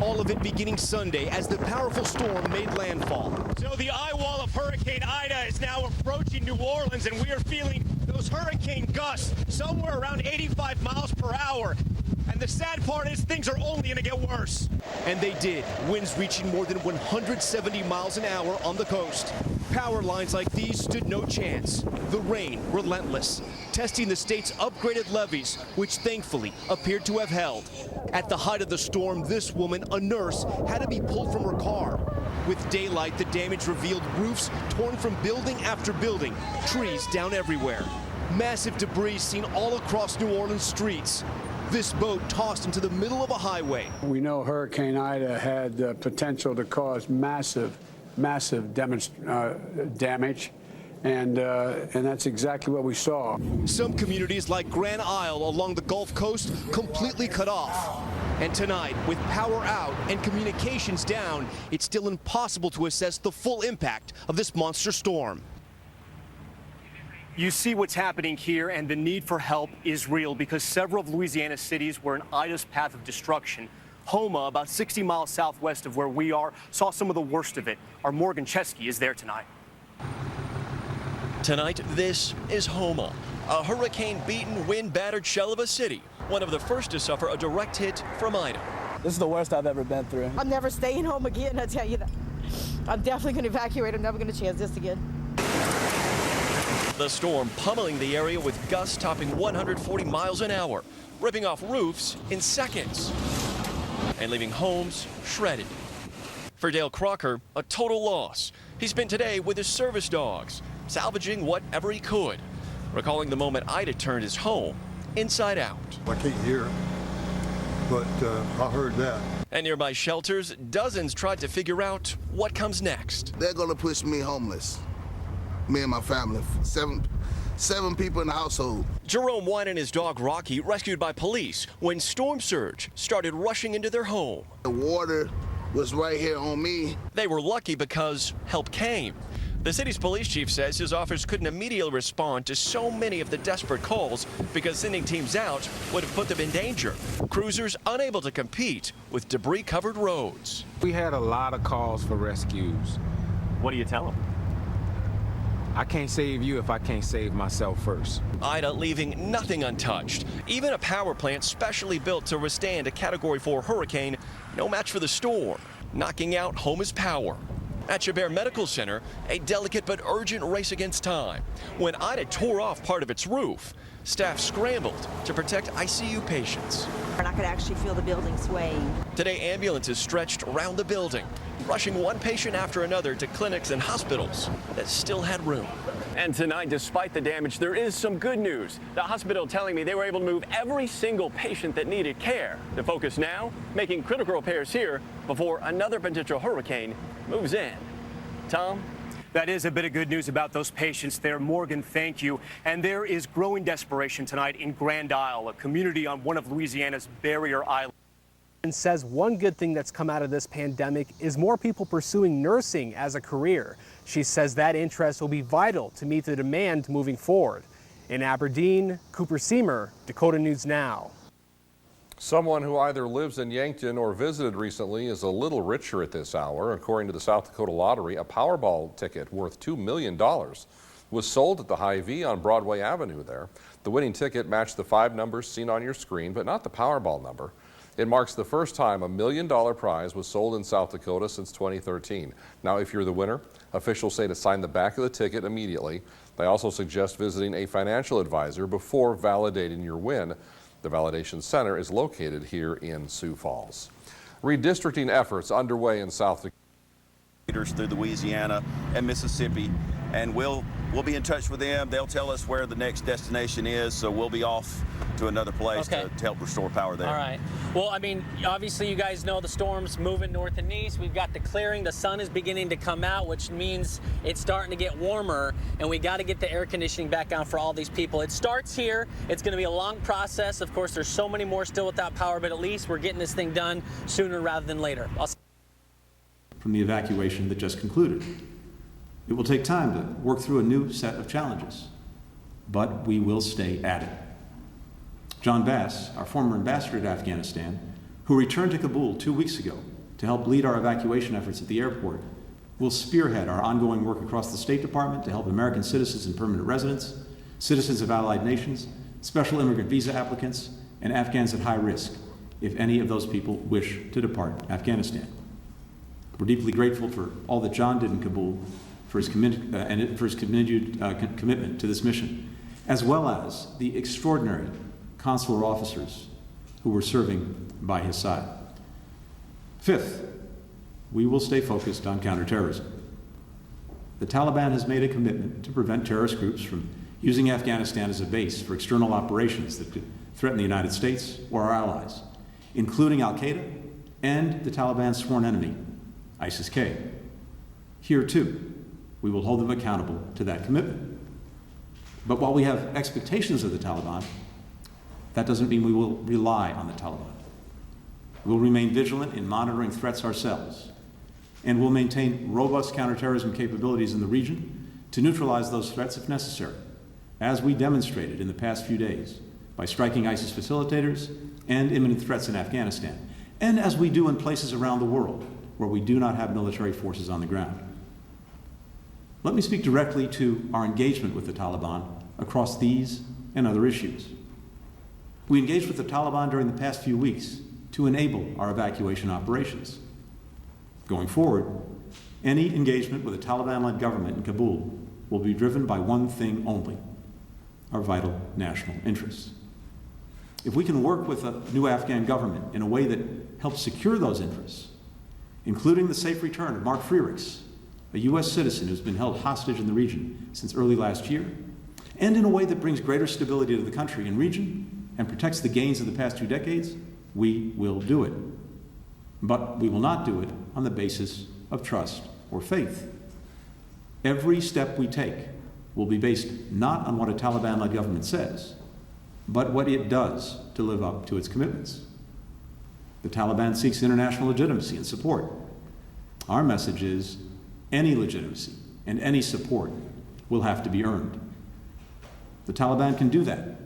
[SPEAKER 15] All of it beginning Sunday as the powerful storm made landfall. So the eye wall of Hurricane Ida is now approaching New Orleans, and we are feeling those hurricane gusts somewhere around 85 miles per hour. And And the sad part is things are only going to get worse. And they did. Winds reaching more than 170 miles an hour on the coast. Power lines like these stood no chance. The rain relentless, testing the state's upgraded levees, which thankfully appeared to have held. At the height of the storm, this woman, a nurse, had to be pulled from her car. With daylight, the damage revealed roofs torn from building after building, trees down everywhere. Massive debris seen all across New Orleans streets. This boat tossed into the middle of a highway.
[SPEAKER 1] We know Hurricane Ida had the potential to cause massive damage, and that's exactly what we saw.
[SPEAKER 15] Some communities like Grand Isle along the Gulf Coast completely cut off. And tonight, with power out and communications down, it's still impossible to assess the full impact of this monster storm. You see what's happening here, and the need for help is real because several of Louisiana's cities were in Ida's path of destruction. Homa, about 60 miles southwest of where we are, saw some of the worst of it. Our Morgan Chesky is there tonight.
[SPEAKER 2] Tonight, this is Homa, a hurricane-beaten, wind-battered shell of a city, one of the first to suffer a direct hit from Ida.
[SPEAKER 5] This is the worst I've ever been through.
[SPEAKER 18] I'm never staying home again, I tell you that. I'm definitely going to evacuate. I'm never going to chance this again.
[SPEAKER 2] The storm pummeling the area with gusts topping 140 miles an hour, ripping off roofs in seconds, and leaving homes shredded. For Dale Crocker, a total loss. He spent today with his service dogs, salvaging whatever he could, recalling the moment Ida turned his home inside out.
[SPEAKER 6] I can't hear, but I heard that.
[SPEAKER 2] At nearby shelters, dozens tried to figure out what comes next.
[SPEAKER 7] They're gonna push me homeless. Me and my family, seven people in the household.
[SPEAKER 2] Jerome White and his dog Rocky rescued by police when storm surge started rushing into their home.
[SPEAKER 7] The water was right here on me.
[SPEAKER 2] They were lucky because help came. The city's police chief says his office couldn't immediately respond to so many of the desperate calls because sending teams out would have put them in danger. Cruisers unable to compete with debris-covered roads.
[SPEAKER 8] We had a lot of calls for rescues.
[SPEAKER 2] What do you tell them?
[SPEAKER 8] I can't save you if I can't save myself first.
[SPEAKER 2] Ida leaving nothing untouched. Even a power plant specially built to withstand a Category 4 hurricane, no match for the storm, knocking out Homa's power. At Chabert Medical Center, a delicate but urgent race against time. When Ida tore off part of its roof, staff scrambled to protect ICU patients.
[SPEAKER 10] And I could actually feel the building swaying.
[SPEAKER 2] Today, ambulances stretched around the building, rushing one patient after another to clinics and hospitals that still had room.
[SPEAKER 24] And tonight, despite the damage, there is some good news. The hospital telling me they were able to move every single patient that needed care. The focus now, making critical repairs here before another potential hurricane moves in. Tom?
[SPEAKER 15] That is a bit of good news about those patients there. Morgan, thank you. And there is growing desperation tonight in Grand Isle, a community on one of Louisiana's barrier islands. And says one good thing that's come out of this pandemic is more people pursuing nursing as a career. She says that interest will be vital to meet the demand moving forward. In Aberdeen, Cooper Seamer, Dakota News Now.
[SPEAKER 25] Someone who either lives in Yankton or visited recently is a little richer at this hour. According to the South Dakota Lottery, a Powerball ticket worth $2 million was sold at the Hy-Vee on Broadway Avenue there. The winning ticket matched the 5 numbers seen on your screen, but not the Powerball number. It marks the first time a $1 million prize was sold in South Dakota since 2013. Now, if you're the winner, officials say to sign the back of the ticket immediately. They also suggest visiting a financial advisor before validating your win. The Validation Center is located here in Sioux Falls. Redistricting efforts underway in South Dakota.
[SPEAKER 30] Through Louisiana and Mississippi, and we'll be in touch with them. They'll tell us where the next destination is, so we'll be off to another place to help restore power there.
[SPEAKER 31] All right. Well, I mean, obviously you guys know the storm's moving north and east. We've got the clearing. The sun is beginning to come out, which means it's starting to get warmer, and we got to get the air conditioning back on for all these people. It starts here. It's going to be a long process. Of course, there's so many more still without power, but at least we're getting this thing done sooner rather than later.
[SPEAKER 13] From the evacuation that just concluded. It will take time to work through a new set of challenges, but we will stay at it. John Bass, our former ambassador to Afghanistan, who returned to Kabul 2 weeks ago to help lead our evacuation efforts at the airport, will spearhead our ongoing work across the State Department to help American citizens and permanent residents, citizens of allied nations, special immigrant visa applicants, and Afghans at high risk if any of those people wish to depart Afghanistan. We're deeply grateful for all that John did in Kabul for his continued commitment to this mission, as well as the extraordinary consular officers who were serving by his side. Fifth, we will stay focused on counterterrorism. The Taliban has made a commitment to prevent terrorist groups from using Afghanistan as a base for external operations that could threaten the United States or our allies, including al-Qaeda and the Taliban's sworn enemy, ISIS-K. Here, too, we will hold them accountable to that commitment. But while we have expectations of the Taliban, that doesn't mean we will rely on the Taliban. We'll remain vigilant in monitoring threats ourselves, and we'll maintain robust counterterrorism capabilities in the region to neutralize those threats if necessary, as we demonstrated in the past few days by striking ISIS facilitators and imminent threats in Afghanistan, and as we do in places around the world where we do not have military forces on the ground. Let me speak directly to our engagement with the Taliban across these and other issues. We engaged with the Taliban during the past few weeks to enable our evacuation operations. Going forward, any engagement with a Taliban-led government in Kabul will be driven by one thing only: our vital national interests. If we can work with a new Afghan government in a way that helps secure those interests, including the safe return of Mark Frerichs, a U.S. citizen who's been held hostage in the region since early last year, and in a way that brings greater stability to the country and region and protects the gains of the past 2 decades, we will do it. But we will not do it on the basis of trust or faith. Every step we take will be based not on what a Taliban-led government says, but what it does to live up to its commitments. The Taliban seeks international legitimacy and support. Our message is any legitimacy and any support will have to be earned. The Taliban can do that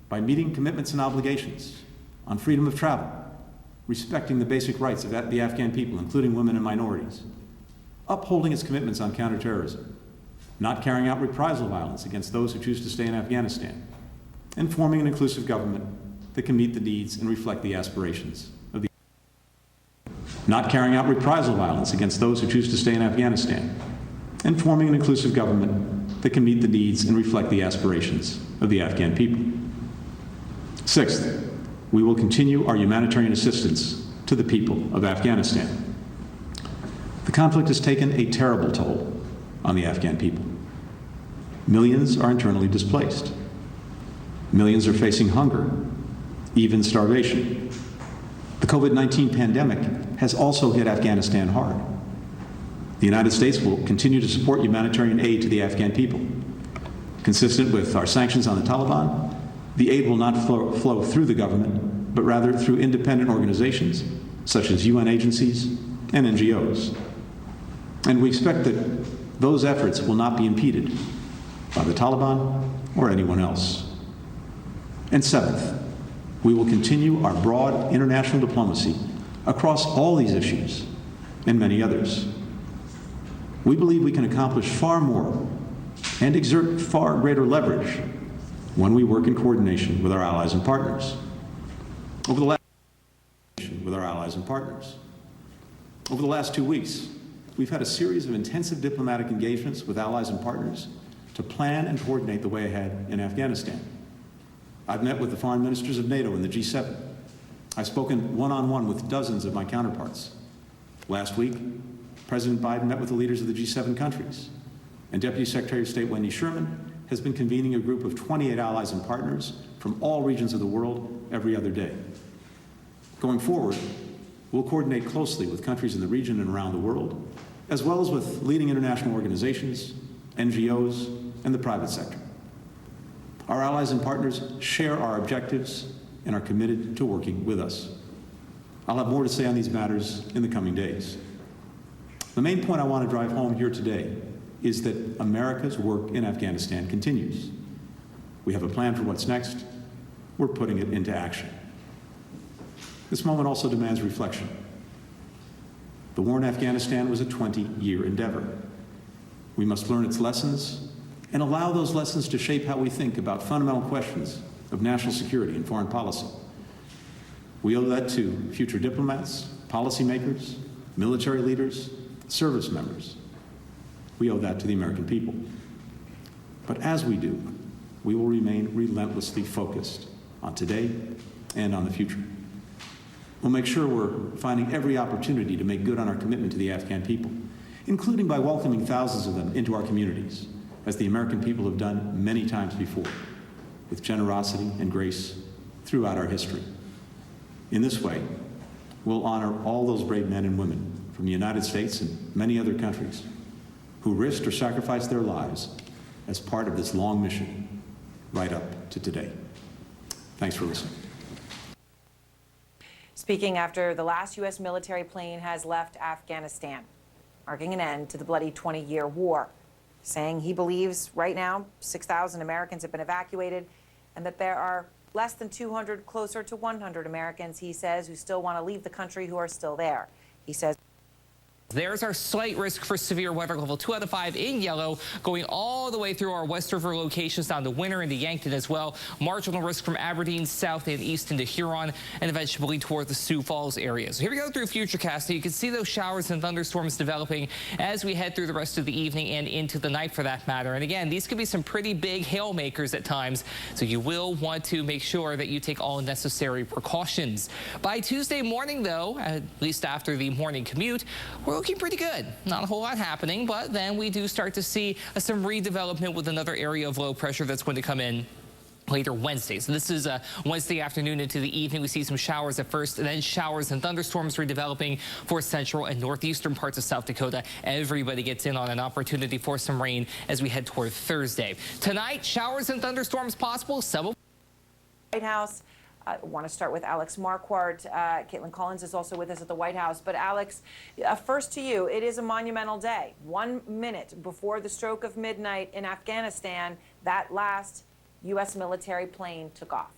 [SPEAKER 13] by meeting commitments and obligations on freedom of travel, respecting the basic rights of the Afghan people, including women and minorities, upholding its commitments on counterterrorism, not carrying out reprisal violence against those who choose to stay in Afghanistan, and forming an inclusive government that can meet the needs and reflect the aspirations of the not carrying out reprisal violence against those who choose to stay in Afghanistan, and forming an inclusive government that can meet the needs and reflect the aspirations of the Afghan people. Sixth, we will continue our humanitarian assistance to the people of Afghanistan. The conflict has taken a terrible toll on the Afghan people. Millions are internally displaced. Millions are facing hunger, even starvation. The COVID-19 pandemic has also hit Afghanistan hard. The United States will continue to support humanitarian aid to the Afghan people. Consistent with our sanctions on the Taliban, the aid will not flow through the government, but rather through independent organizations such as UN agencies and NGOs. And we expect that those efforts will not be impeded by the Taliban or anyone else. And seventh, we will continue our broad international diplomacy across all these issues and many others. We believe we can accomplish far more and exert far greater leverage when we work in coordination with our allies and partners. Over the last 2 weeks, we've had a series of intensive diplomatic engagements with allies and partners to plan and coordinate the way ahead in Afghanistan. I've met with the foreign ministers of NATO and the G7. I've spoken one-on-one with dozens of my counterparts. Last week, President Biden met with the leaders of the G7 countries, and Deputy Secretary of State Wendy Sherman has been convening a group of 28 allies and partners from all regions of the world every other day. Going forward, we'll coordinate closely with countries in the region and around the world, as well as with leading international organizations, NGOs, and the private sector. Our allies and partners share our objectives and are committed to working with us. I'll have more to say on these matters in the coming days. The main point I want to drive home here today is that America's work in Afghanistan continues. We have a plan for what's next. We're putting it into action. This moment also demands reflection. The war in Afghanistan was a 20-year endeavor. We must learn its lessons and allow those lessons to shape how we think about fundamental questions of national security and foreign policy. We owe that to future diplomats, policymakers, military leaders, service members. We owe that to the American people. But as we do, we will remain relentlessly focused on today and on the future. We'll make sure we're finding every opportunity to make good on our commitment to the Afghan people, including by welcoming thousands of them into our communities, as the American people have done many times before, with generosity and grace throughout our history. In this way, we'll honor all those brave men and women from the United States and many other countries who risked or sacrificed their lives as part of this long mission right up to today. Thanks for listening.
[SPEAKER 3] Speaking after the last U.S. military plane has left Afghanistan, marking an end to the bloody 20-year war, saying he believes right now 6,000 Americans have been evacuated and that there are less than 200, closer to 100 Americans, he says, who still want to leave the country who are still there. He says
[SPEAKER 4] there's our slight risk for severe weather, level 2 out of 5 in yellow, going all the way through our West River locations down to Winter into Yankton as well. Marginal risk from Aberdeen south and east into Huron, and eventually toward the Sioux Falls area. So here we go through Futurecast. You can see those showers and thunderstorms developing as we head through the rest of the evening and into the night for that matter. And again, these could be some pretty big hail makers at times, so you will want to make sure that you take all necessary precautions. By Tuesday morning, though, at least after the morning commute, we're looking pretty good. Not a whole lot happening, but then we do start to see some redevelopment with another area of low pressure that's going to come in later Wednesday. So this is Wednesday afternoon into the evening. We see some showers at first, and then showers and thunderstorms redeveloping for central and northeastern parts of South Dakota. Everybody gets in on an opportunity for some rain as we head toward Thursday. Tonight, showers and thunderstorms possible.
[SPEAKER 3] White House. I want to start with Alex Marquardt. Caitlin Collins is also with us at the White House. But Alex, first to you, it is a monumental day. 1 minute before the stroke of midnight in Afghanistan, that last U.S. military plane took off.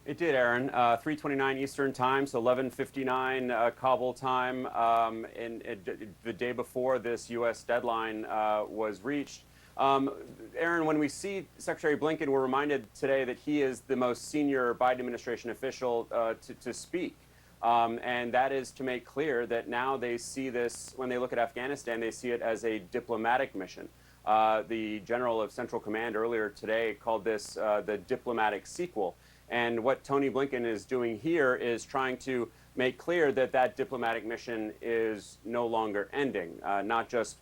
[SPEAKER 9] It did, Aaron. 3:29 Eastern Time, so 11:59 Kabul time, the day before this U.S. deadline was reached. Aaron, when we see Secretary Blinken, we're reminded today that he is the most senior Biden administration official to speak. And that is to make clear that now they see this, when they look at Afghanistan, they see it as a diplomatic mission. The general of Central Command earlier today called this the diplomatic sequel. And what Tony Blinken is doing here is trying to make clear that that diplomatic mission is no longer ending, not just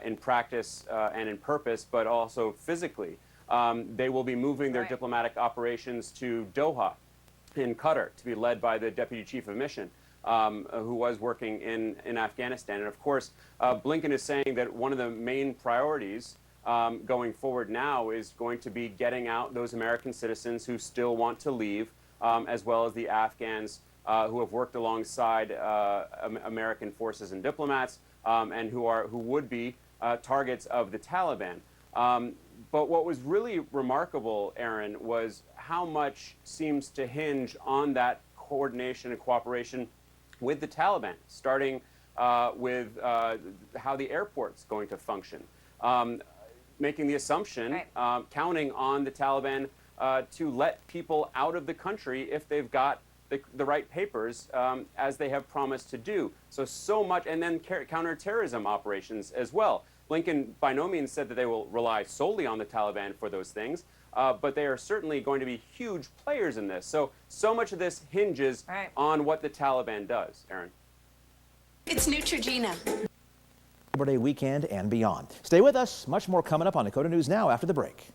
[SPEAKER 9] in practice and in purpose, but also physically. They will be moving their diplomatic operations to Doha in Qatar to be led by the Deputy Chief of Mission, who was working in Afghanistan. And of course, Blinken is saying that one of the main priorities going forward now is going to be getting out those American citizens who still want to leave, as well as the Afghans who have worked alongside American forces and diplomats, and who would be targets of the Taliban. But what was really remarkable, Aaron, was how much seems to hinge on that coordination and cooperation with the Taliban, starting with how the airport's going to function, making the assumption, counting on the Taliban to let people out of the country if they've got the right papers, as they have promised to do. So much, and then counterterrorism operations as well. Blinken by no means said that they will rely solely on the Taliban for those things, but they are certainly going to be huge players in this. So much of this hinges on what the Taliban does, Aaron.
[SPEAKER 11] It's Neutrogena.
[SPEAKER 16] Labor Day weekend and beyond. Stay with us. Much more coming up on Dakota News Now after the break.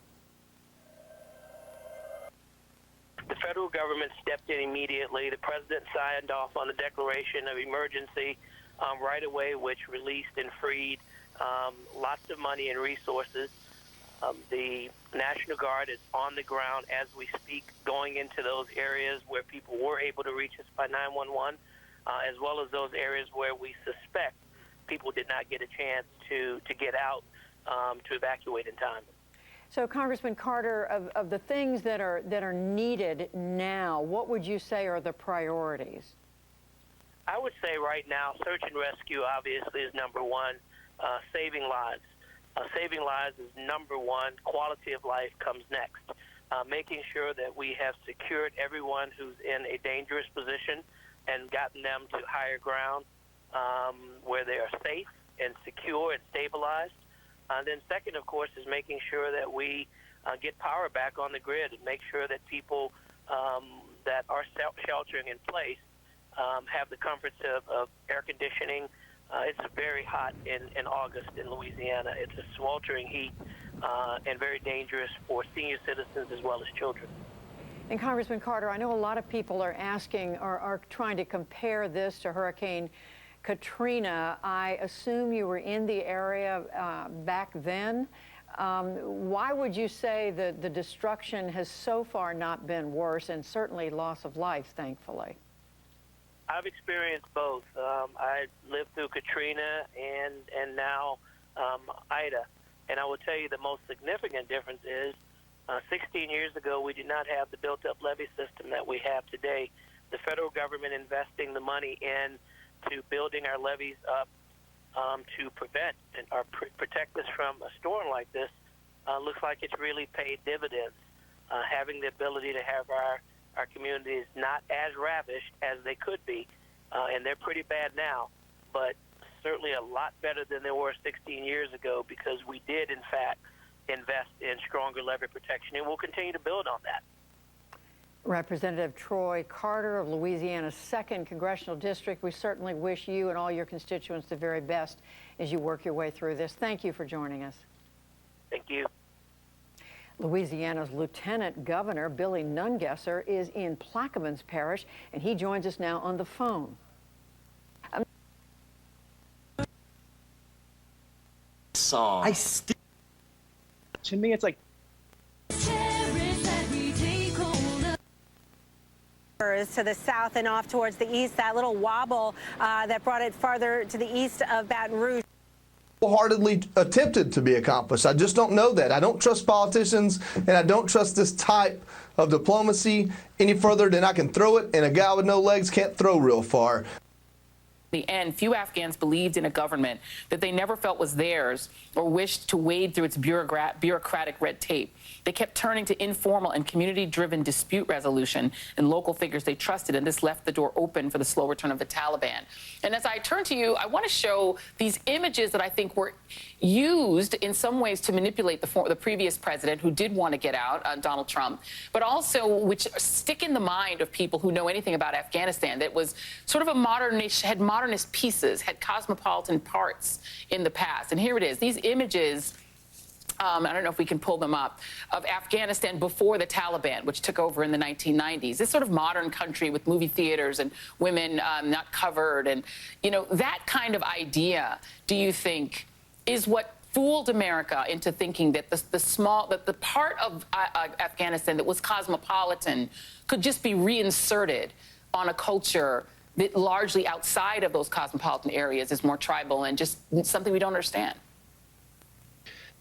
[SPEAKER 12] The federal government stepped in immediately. The president signed off on the declaration of emergency right away, which released and freed lots of money and resources. The National Guard is on the ground as we speak, going into those areas where people were able to reach us by 911, as well as those areas where we suspect people did not get a chance to get out to evacuate in time.
[SPEAKER 14] So, Congressman Carter, of the things that are needed now, what would you say are the priorities?
[SPEAKER 12] I would say right now, search and rescue obviously is number one. Saving lives. Saving lives is number one. Quality of life comes next. making sure that we have secured everyone who's in a dangerous position and gotten them to higher ground where they are safe and secure and stabilized. Then second, of course, is making sure that we get power back on the grid and make sure that people that are sheltering in place have the comforts of air conditioning. It's very hot in August in Louisiana. It's a sweltering heat and very dangerous for senior citizens as well as children.
[SPEAKER 14] And Congressman Carter, I know a lot of people are asking or are trying to compare this to Hurricane Katrina. I assume you were in the area back then. Why would you say that the destruction has so far not been worse, and certainly loss of life, thankfully?
[SPEAKER 12] I've experienced both. I lived through Katrina and now Ida. And I will tell you the most significant difference is 16 years ago, we did not have the built-up levee system that we have today. The federal government investing the money into building our levees up to prevent or protect us from a storm like this looks like it's really paid dividends. Having the ability to have our communities not as ravished as they could be, and they're pretty bad now, but certainly a lot better than they were 16 years ago because we did, in fact, invest in stronger levee protection, and we'll continue to build on that.
[SPEAKER 14] Representative Troy Carter of Louisiana's 2nd Congressional District, we certainly wish you and all your constituents the very best as you work your way through this. Thank you for joining us.
[SPEAKER 12] Thank you.
[SPEAKER 14] Louisiana's Lieutenant Governor Billy Nungesser is in Plaquemines Parish, and he joins us now on the phone.
[SPEAKER 1] Song. To me, it's like
[SPEAKER 17] to the south and off towards the east, that little wobble that brought it farther to the east of Baton Rouge.
[SPEAKER 19] Wholeheartedly attempted to be accomplished. I just don't know that. I don't trust politicians, and I don't trust this type of diplomacy any further than I can throw it, and a guy with no legs can't throw real far.
[SPEAKER 20] The end, few Afghans believed in a government that they never felt was theirs or wished to wade through its bureaucratic red tape. They kept turning to informal and community-driven dispute resolution and local figures they trusted, and this left the door open for the slow return of the Taliban. And as I turn to you, I want to show these images that I think were used in some ways to manipulate the previous president who did want to get out, Donald Trump, but also which stick in the mind of people who know anything about Afghanistan, that was sort of a modernist pieces, had cosmopolitan parts in the past. And here it is, these images, I don't know if we can pull them up, of Afghanistan before the Taliban, which took over in the 1990s. This sort of modern country with movie theaters and women not covered. And, you know, that kind of idea, do you think, is what fooled America into thinking that the part of Afghanistan that was cosmopolitan could just be reinserted on a culture that largely outside of those cosmopolitan areas is more tribal and just something we don't understand?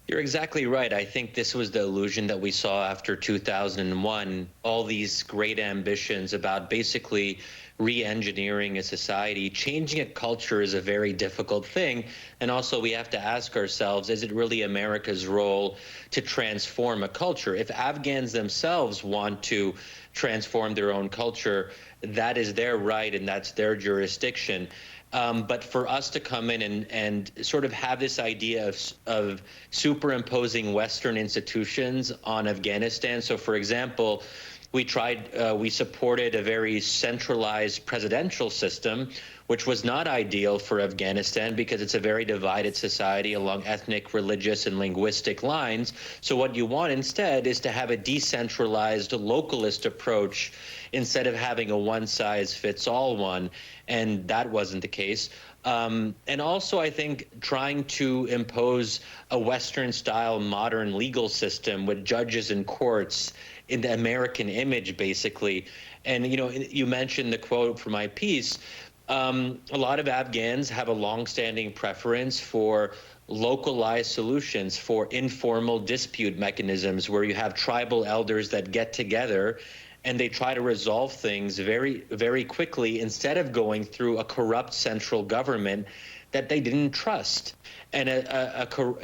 [SPEAKER 21] You're exactly right. I think this was the illusion that we saw after 2001, all these great ambitions about basically re-engineering a society. Changing a culture is a very difficult thing. And also we have to ask ourselves, is it really America's role to transform a culture? If Afghans themselves want to transform their own culture, that is their right and that's their jurisdiction. But for us to come in and sort of have this idea of superimposing Western institutions on Afghanistan. So, for example, we supported a very centralized presidential system, which was not ideal for Afghanistan because it's a very divided society along ethnic, religious, and linguistic lines. So what you want instead is to have a decentralized, localist approach instead of having a one-size-fits-all one, and that wasn't the case. And also, I think trying to impose a Western-style modern legal system with judges and courts in the American image, basically. And, you know, you mentioned the quote from my piece. A lot of Afghans have a longstanding preference for localized solutions, for informal dispute mechanisms where you have tribal elders that get together and they try to resolve things very, very quickly instead of going through a corrupt central government that they didn't trust, and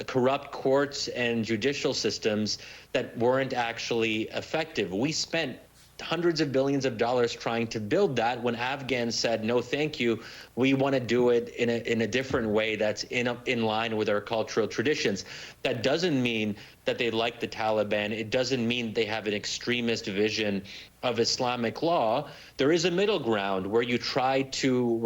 [SPEAKER 21] corrupt courts and judicial systems that weren't actually effective. We spent hundreds of billions of dollars trying to build that when Afghans said, no, thank you. We want to do it in a different way that's in line with our cultural traditions. That doesn't mean that they like the Taliban. It doesn't mean they have an extremist vision of Islamic law. There is a middle ground where you try to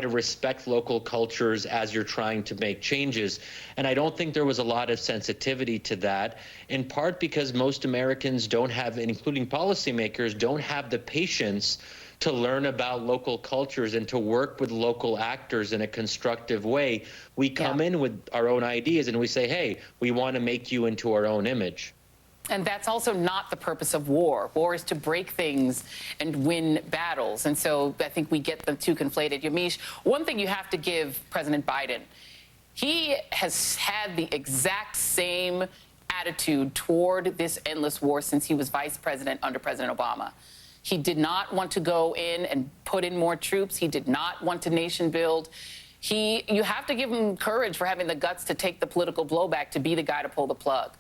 [SPEAKER 21] respect local cultures as you're trying to make changes. And I don't think there was a lot of sensitivity to that, in part because most Americans don't have, including policymakers, don't have the patience to learn about local cultures and to work with local actors in a constructive way. We come in with our own ideas and we say, hey, we want to make you into our own image.
[SPEAKER 20] And that's also not the purpose of war. War is to break things and win battles. And so I think we get the two conflated. Yamiche, one thing you have to give President Biden, he has had the exact same attitude toward this endless war since he was vice president under President Obama. He did not want to go in and put in more troops. He did not want to nation build. You have to give him courage for having the guts to take the political blowback, to be the guy to pull the plug.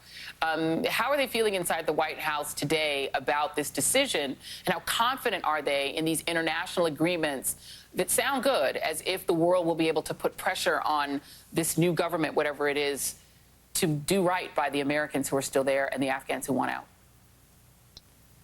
[SPEAKER 20] How are they feeling inside the White House today about this decision, and how confident are they in these international agreements that sound good, as if the world will be able to put pressure on this new government, whatever it is, to do right by the Americans who are still there and the Afghans who want out?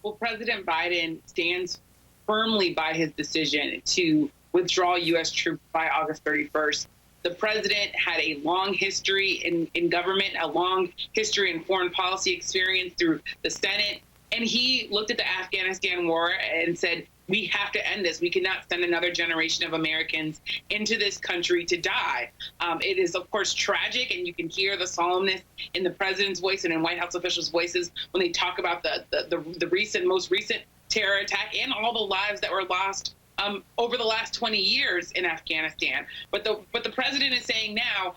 [SPEAKER 5] Well, President Biden stands firmly by his decision to withdraw U.S. troops by August 31st. The president had a long history in government, a long history in foreign policy experience through the Senate, and he looked at the Afghanistan war and said, we have to end this. We cannot send another generation of Americans into this country to die. It is, of course, tragic, and you can hear the solemnness in the president's voice and in White House officials' voices when they talk about the most recent terror attack and all the lives that were lost over the last 20 years in Afghanistan. But the president is saying now,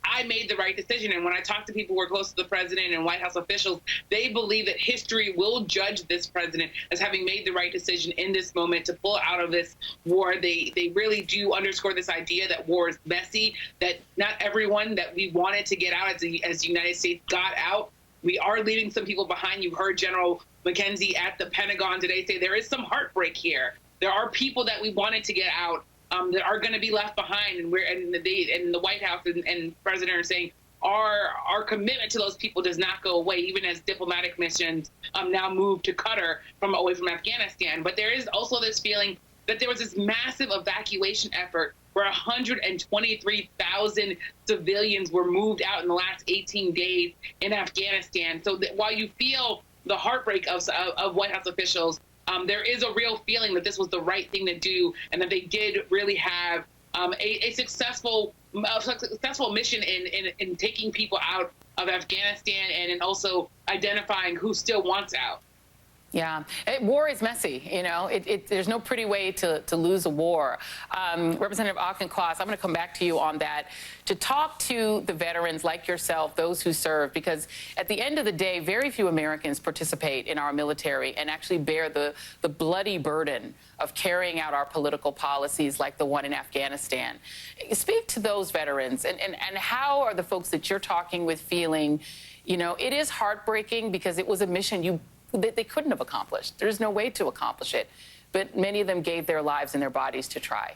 [SPEAKER 5] I made the right decision. And when I talk to people who are close to the president and White House officials, they believe that history will judge this president as having made the right decision in this moment to pull out of this war. They really do underscore this idea that war is messy, that not everyone that we wanted to get out as the United States got out. We are leaving some people behind. You heard General McKenzie at the Pentagon today say there is some heartbreak here. There are people that we wanted to get out that are going to be left behind, and the White House and President are saying our commitment to those people does not go away, even as diplomatic missions now move to Qatar away from Afghanistan. But there is also this feeling that there was this massive evacuation effort where 123,000 civilians were moved out in the last 18 days in Afghanistan. So that while you feel the heartbreak of White House officials, there is a real feeling that this was the right thing to do, and that they did really have a successful mission in taking people out of Afghanistan and in also identifying who still wants out.
[SPEAKER 20] Yeah, war is messy, you know. There's no pretty way to lose a war. Representative Auchincloss, I'm going to come back to you on that, to talk to the veterans like yourself, those who serve, because at the end of the day, very few Americans participate in our military and actually bear the bloody burden of carrying out our political policies like the one in Afghanistan. Speak to those veterans, and how are the folks that you're talking with feeling? You know, it is heartbreaking because it was a mission they couldn't have accomplished. There's no way to accomplish it. But many of them gave their lives and their bodies to try.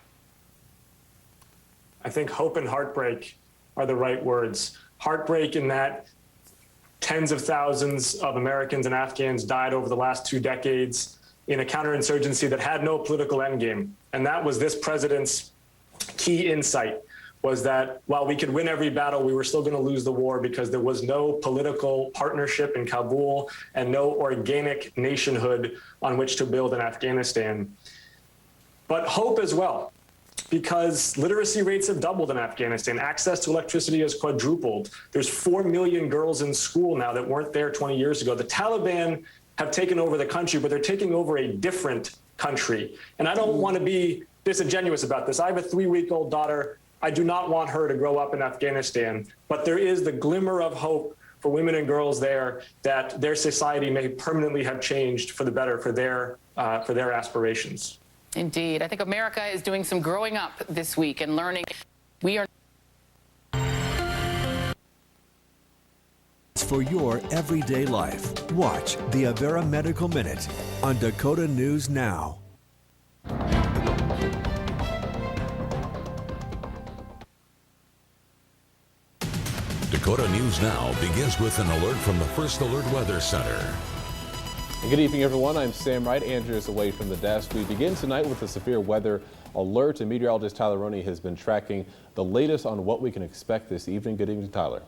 [SPEAKER 6] I think hope and heartbreak are the right words. Heartbreak in that tens of thousands of Americans and Afghans died over the last 2 decades in a counterinsurgency that had no political endgame. And that was this president's key insight, was that while we could win every battle, we were still going to lose the war because there was no political partnership in Kabul and no organic nationhood on which to build in Afghanistan. But hope as well, because literacy rates have doubled in Afghanistan. Access to electricity has quadrupled. There's 4 million girls in school now that weren't there 20 years ago. The Taliban have taken over the country, but they're taking over a different country. And I don't want to be disingenuous about this. I have a 3-week-old daughter. I do not want her to grow up in Afghanistan, but there is the glimmer of hope for women and girls there, that their society may permanently have changed for the better for their aspirations.
[SPEAKER 20] Indeed. I think America is doing some growing up this week and learning we are.
[SPEAKER 2] For your everyday life, watch the Avera Medical Minute on Dakota News Now.
[SPEAKER 7] Dakota News Now begins with an alert from the First Alert Weather Center.
[SPEAKER 8] Good evening, everyone. I'm Sam Wright. Andrew is away from the desk. We begin tonight with a severe weather alert, and meteorologist Tyler Roney has been tracking the latest on what we can expect this evening. Good evening, Tyler.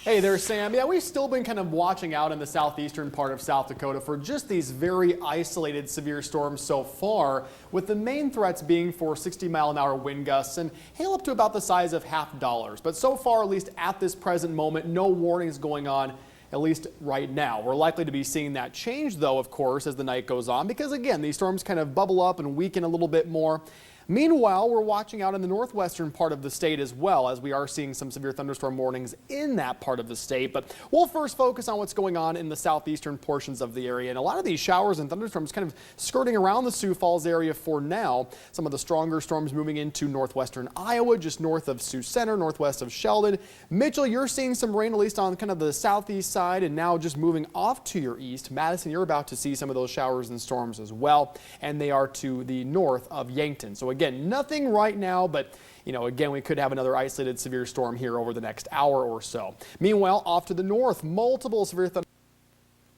[SPEAKER 10] Hey there, Sam. Yeah, we've still been kind of watching out in the southeastern part of South Dakota for just these very isolated severe storms so far, with the main threats being for 60-mile-an-hour wind gusts and hail up to about the size of $50. But so far, at least at this present moment, no warnings going on, at least right now. We're likely to be seeing that change, though, of course, as the night goes on, because again, these storms kind of bubble up and weaken a little bit more. Meanwhile, we're watching out in the northwestern part of the state as well, as we are seeing some severe thunderstorm warnings in that part of the state. But we'll first focus on what's going on in the southeastern portions of the area. And a lot of these showers and thunderstorms kind of skirting around the Sioux Falls area for now. Some of the stronger storms moving into northwestern Iowa, just north of Sioux Center, northwest of Sheldon. Mitchell, you're seeing some rain at least on kind of the southeast side, and now just moving off to your east. Madison, you're about to see some of those showers and storms as well, and they are to the north of Yankton. So again, nothing right now, but again, we could have another isolated severe storm here over the next hour or so. Meanwhile, off to the north, multiple severe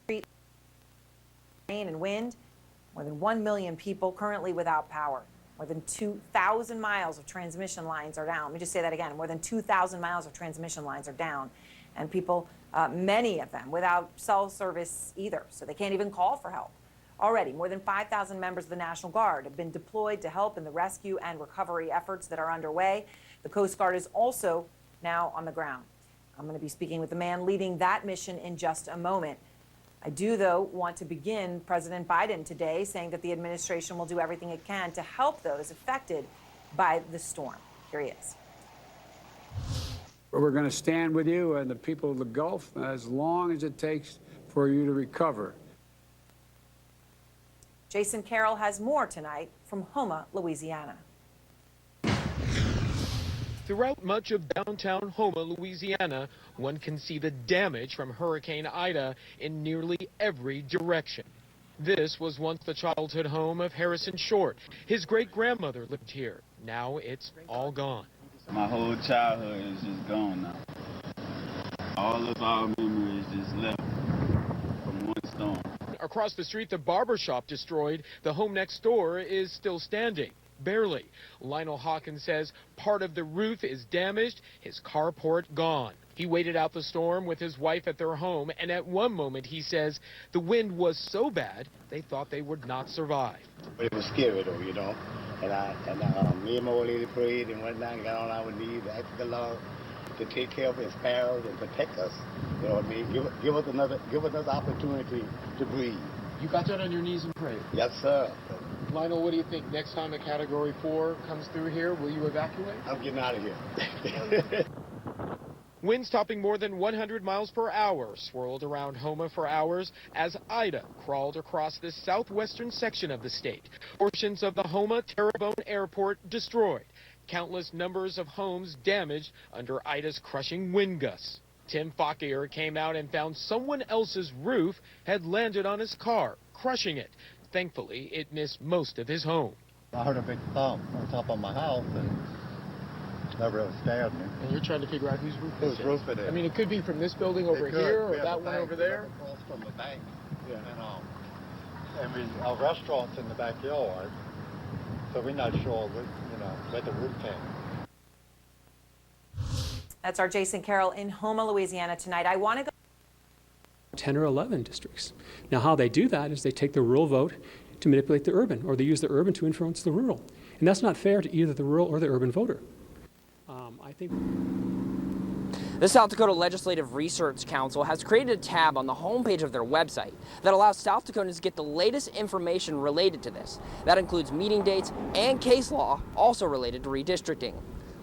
[SPEAKER 3] rain and wind. More than 1 million people currently without power. More than 2,000 miles of transmission lines are down. Let me just say that again. More than 2,000 miles of transmission lines are down. And people, many of them, without cell service either, so they can't even call for help. Already, more than 5,000 members of the National Guard have been deployed to help in the rescue and recovery efforts that are underway. The Coast Guard is also now on the ground. I'm going to be speaking with the man leading that mission in just a moment. I do, though, want to begin President Biden today saying that the administration will do everything it can to help those affected by the storm. Here he is.
[SPEAKER 18] We're going to stand with you and the people of the Gulf as long as it takes for you to recover.
[SPEAKER 3] Jason Carroll has more tonight from Houma, Louisiana.
[SPEAKER 22] Throughout much of downtown Houma, Louisiana, one can see the damage from Hurricane Ida in nearly every direction. This was once the childhood home of Harrison Short. His great-grandmother lived here. Now it's all gone.
[SPEAKER 23] My whole childhood is just gone now. All of our memories just left from one storm.
[SPEAKER 22] Across the street, the barber shop destroyed. The home next door is still standing, barely. Lionel Hawkins says part of the roof is damaged, his carport gone. He waited out the storm with his wife at their home, and at one moment he says the wind was so bad they thought they would not survive.
[SPEAKER 26] It was scary though, and me and my old lady prayed and went down and got on our knees, asked the Lord to take care of his sparrows and protect us. You know what I mean? Give us another opportunity to breathe.
[SPEAKER 22] You got down on your knees and prayed?
[SPEAKER 26] Yes, sir.
[SPEAKER 22] Lionel, what do you think? Next time a Category 4 comes through here, will you evacuate?
[SPEAKER 26] I'm getting out of here.
[SPEAKER 22] Winds topping more than 100 miles per hour swirled around Houma for hours as Ida crawled across the southwestern section of the state. Portions of the Houma Terrebonne Airport destroyed. Countless numbers of homes damaged under Ida's crushing wind gusts. Tim Fauquier came out and found someone else's roof had landed on his car, crushing it. Thankfully, it missed most of his home.
[SPEAKER 26] I heard a big thump on top of my house and never ever stabbed me.
[SPEAKER 22] And you're trying to figure out whose roof it is?
[SPEAKER 26] Whose roof it is.
[SPEAKER 22] I mean, it could be from this building over here or that one over there.
[SPEAKER 26] Across from the bank. Yeah. And our restaurant's in the backyard, so we're not sure where the roof came.
[SPEAKER 3] That's our Jason Carroll in Houma, Louisiana tonight. I want to go
[SPEAKER 27] 10 or 11 districts. Now, how they do that is they take the rural vote to manipulate the urban, or they use the urban to influence the rural. And that's not fair to either the rural or the urban voter. I think
[SPEAKER 28] the South Dakota Legislative Research Council has created a tab on the homepage of their website that allows South Dakotans to get the latest information related to this. That includes meeting dates and case law also related to redistricting.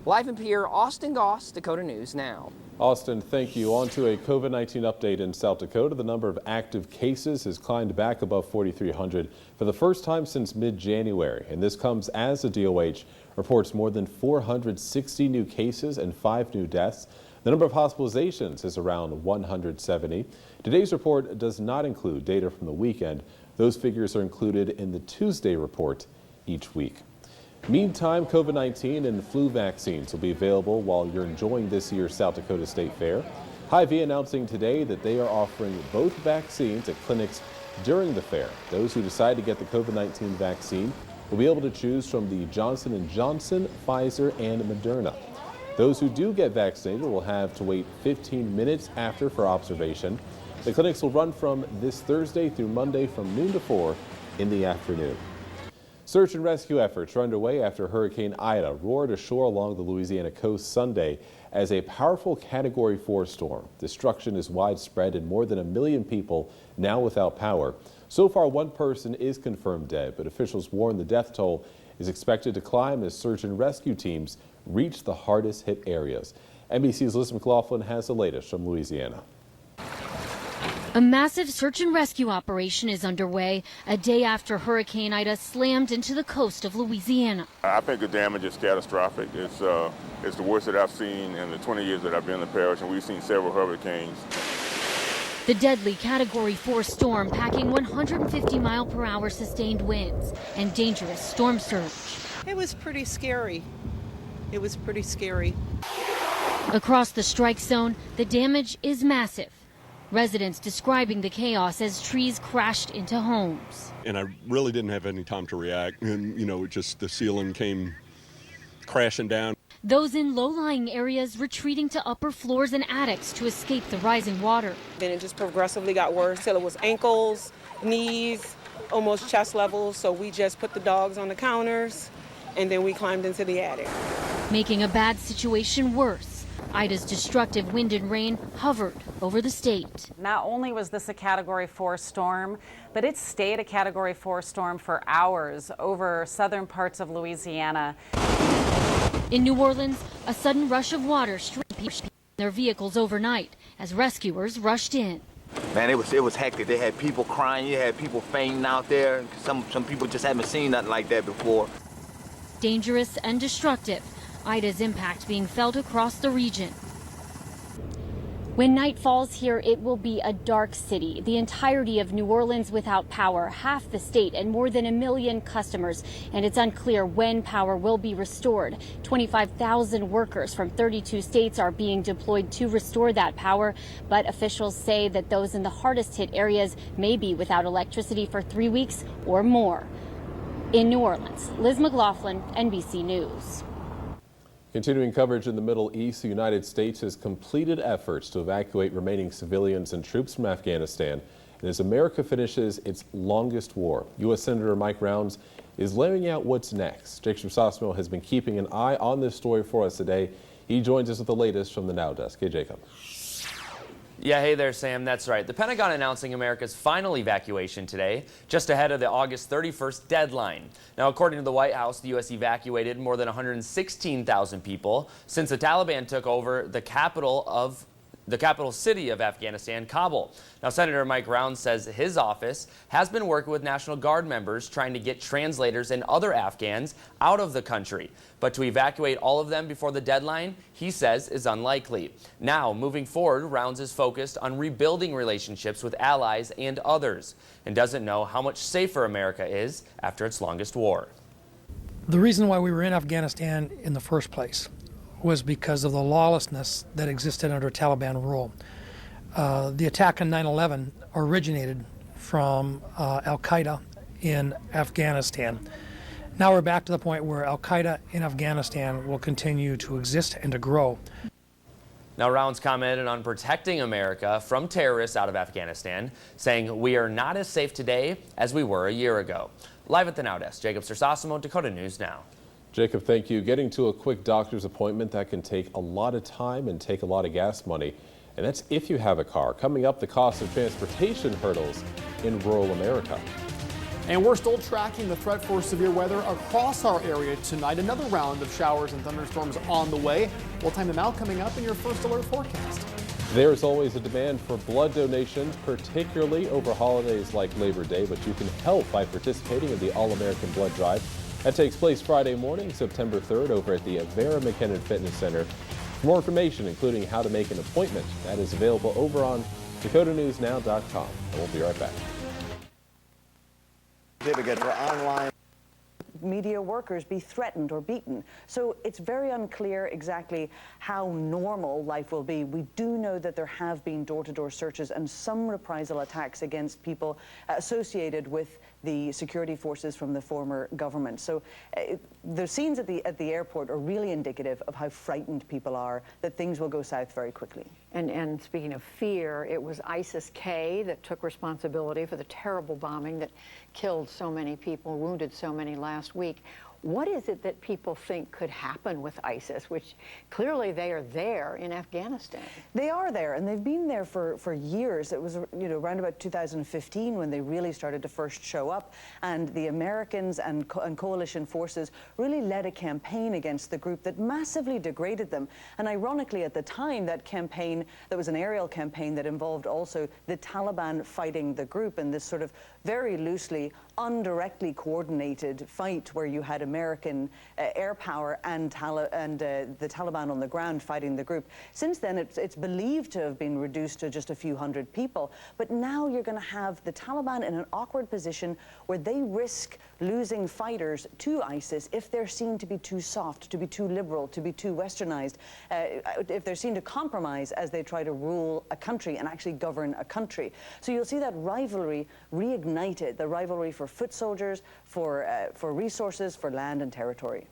[SPEAKER 28] Live in Pierre, Austin Goss, Dakota News Now.
[SPEAKER 8] Austin, thank you. On to a COVID-19 update in South Dakota. The number of active cases has climbed back above 4,300 for the first time since mid-January. And this comes as the DOH reports more than 460 new cases and 5 new deaths. The number of hospitalizations is around 170. Today's report does not include data from the weekend. Those figures are included in the Tuesday report each week. Meantime, COVID-19 and flu vaccines will be available while you're enjoying this year's South Dakota State Fair. Hy-Vee announcing today that they are offering both vaccines at clinics during the fair. Those who decide to get the COVID-19 vaccine will be able to choose from the Johnson & Johnson, Pfizer, and Moderna. Those who do get vaccinated will have to wait 15 minutes after for observation. The clinics will run from this Thursday through Monday from noon to 4 in the afternoon. Search and rescue efforts are underway after Hurricane Ida roared ashore along the Louisiana coast Sunday as a powerful Category 4 storm. Destruction is widespread and more than 1 million people now without power. So far, 1 person is confirmed dead, but officials warn the death toll is expected to climb as search and rescue teams reach the hardest hit areas. NBC's Liz McLaughlin has the latest from Louisiana.
[SPEAKER 4] A massive search and rescue operation is underway a day after Hurricane Ida slammed into the coast of Louisiana.
[SPEAKER 9] I think the damage is catastrophic. It's the worst that I've seen in the 20 years that I've been in the parish, and we've seen several hurricanes.
[SPEAKER 4] The deadly Category 4 storm packing 150-mile-per-hour sustained winds and dangerous storm surge.
[SPEAKER 11] It was pretty scary. It was pretty scary.
[SPEAKER 4] Across the strike zone, the damage is massive. Residents describing the chaos as trees crashed into homes.
[SPEAKER 13] And I really didn't have any time to react. And, just the ceiling came crashing down.
[SPEAKER 4] Those in low-lying areas retreating to upper floors and attics to escape the rising water.
[SPEAKER 11] Then it just progressively got worse till it was ankles, knees, almost chest level. So we just put the dogs on the counters and then we climbed into the attic.
[SPEAKER 4] Making a bad situation worse. Ida's destructive wind and rain hovered over the state.
[SPEAKER 15] Not only was this a Category 4 storm, but it stayed a Category 4 storm for hours over southern parts of Louisiana.
[SPEAKER 4] In New Orleans, a sudden rush of water stripped their vehicles overnight as rescuers rushed in.
[SPEAKER 16] Man, it was hectic. They had people crying, you had people fainting out there. Some people just haven't seen nothing like that before.
[SPEAKER 4] Dangerous and destructive. Ida's impact being felt across the region. When night falls here, it will be a dark city. The entirety of New Orleans without power, half the state, and more than 1 million customers. And it's unclear when power will be restored. 25,000 workers from 32 states are being deployed to restore that power. But officials say that those in the hardest hit areas may be without electricity for 3 weeks or more. In New Orleans, Liz McLaughlin, NBC News.
[SPEAKER 8] Continuing coverage in the Middle East, the United States has completed efforts to evacuate remaining civilians and troops from Afghanistan. And as America finishes its longest war, U.S. Senator Mike Rounds is laying out what's next. Jacob Sosmo has been keeping an eye on this story for us today. He joins us with the latest from the Now Desk. Hey, Jacob.
[SPEAKER 24] Yeah, hey there, Sam. That's right. The Pentagon announcing America's final evacuation today, just ahead of the August 31st deadline. Now, according to the White House, the U.S. evacuated more than 116,000 people since the Taliban took over the capital city of Afghanistan, Kabul. Now, Senator Mike Rounds says his office has been working with National Guard members trying to get translators and other Afghans out of the country. But to evacuate all of them before the deadline, he says, is unlikely. Now, moving forward, Rounds is focused on rebuilding relationships with allies and others, and doesn't know how much safer America is after its longest war.
[SPEAKER 25] The reason why we were in Afghanistan in the first place was because of the lawlessness that existed under Taliban rule. The attack on 9/11 originated from Al-Qaeda in Afghanistan. Now we're back to the point where Al-Qaeda in Afghanistan will continue to exist and to grow.
[SPEAKER 24] Now, Rounds commented on protecting America from terrorists out of Afghanistan, saying, "We are not as safe today as we were a year ago." Live at the Now Desk, Jacob Sersosimo, Dakota News Now.
[SPEAKER 8] Jacob, thank you. Getting to a quick doctor's appointment, that can take a lot of time and take a lot of gas money. And that's if you have a car. Coming up, the cost of transportation hurdles in rural America.
[SPEAKER 10] And we're still tracking the threat for severe weather across our area tonight. Another round of showers and thunderstorms on the way. We'll time them out coming up in your first alert forecast.
[SPEAKER 8] There's always a demand for blood donations, particularly over holidays like Labor Day, but you can help by participating in the All-American Blood Drive. That takes place Friday morning, September 3rd, over at the Avera McKinnon Fitness Center. For more information, including how to make an appointment, that is available over on DakotaNewsNow.com. And we'll be right back.
[SPEAKER 1] Certificate for online media workers be threatened or beaten. So it's very unclear exactly how normal life will be. We do know that there have been door-to-door searches and some reprisal attacks against people associated with the security forces from the former government. So the scenes at the airport are really indicative of how frightened people are that things will go south very quickly.
[SPEAKER 5] And speaking of fear, it was ISIS-K that took responsibility for the terrible bombing that killed so many people, wounded so many last week. What is it that people think could happen with ISIS, which clearly they are there in Afghanistan?
[SPEAKER 1] They are there, and they've been there for years. It was, around about 2015 when they really started to first show up, and the Americans and coalition forces really led a campaign against the group that massively degraded them. And ironically, at the time, that campaign, that was an aerial campaign that involved also the Taliban fighting the group in this sort of very loosely, indirectly coordinated fight where you had American air power and the Taliban on the ground fighting the group. Since then, it's believed to have been reduced to just a few hundred people. But now you're going to have the Taliban in an awkward position where they risk losing fighters to ISIS if they're seen to be too soft, to be too liberal, to be too westernized, if they're seen to compromise as they try to rule a country and actually govern a country. So you'll see that rivalry reignited, the rivalry for foot soldiers, for resources, for land and territory.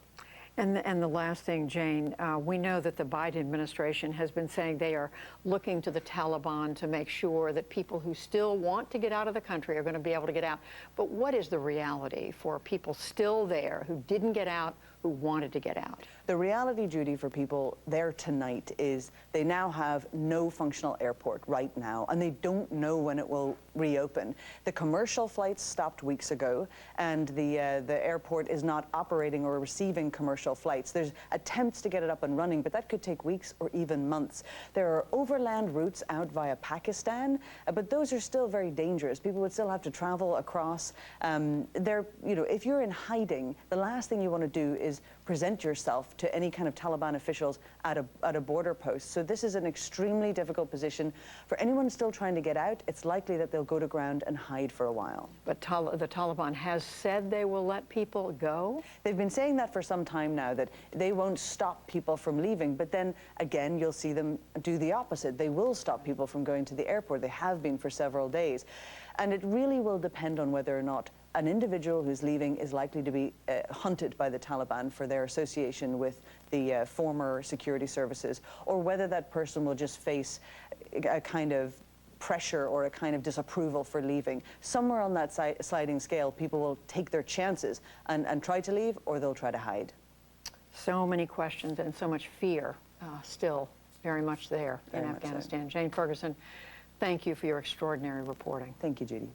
[SPEAKER 5] And the last thing, Jane, we know that the Biden administration has been saying they are looking to the Taliban to make sure that people who still want to get out of the country are going to be able to get out. But what is the reality for people still there who didn't get out, who wanted to get out?
[SPEAKER 1] The reality, Judy, for people there tonight is they now have no functional airport right now, and they don't know when it will reopen. The commercial flights stopped weeks ago, and the airport is not operating or receiving commercial flights. There's attempts to get it up and running, but that could take weeks or even months. There are overland routes out via Pakistan, but those are still very dangerous. People would still have to travel across. If you're in hiding, the last thing you want to do is present yourself to any kind of Taliban officials at a border post. So this is an extremely difficult position. For anyone still trying to get out, it's likely that they'll go to ground and hide for a while.
[SPEAKER 5] But the Taliban has said they will let people go?
[SPEAKER 1] They've been saying that for some time now, that they won't stop people from leaving. But then again, you'll see them do the opposite. They will stop people from going to the airport. They have been for several days. And it really will depend on whether or not an individual who's leaving is likely to be hunted by the Taliban for their association with the former security services, or whether that person will just face a kind of pressure or a kind of disapproval for leaving. Somewhere on that sliding scale, people will take their chances and try to leave, or they'll try to hide.
[SPEAKER 5] So many questions and so much fear still very much there in Afghanistan. Jane Ferguson, thank you for your extraordinary reporting.
[SPEAKER 1] Thank you, Judy.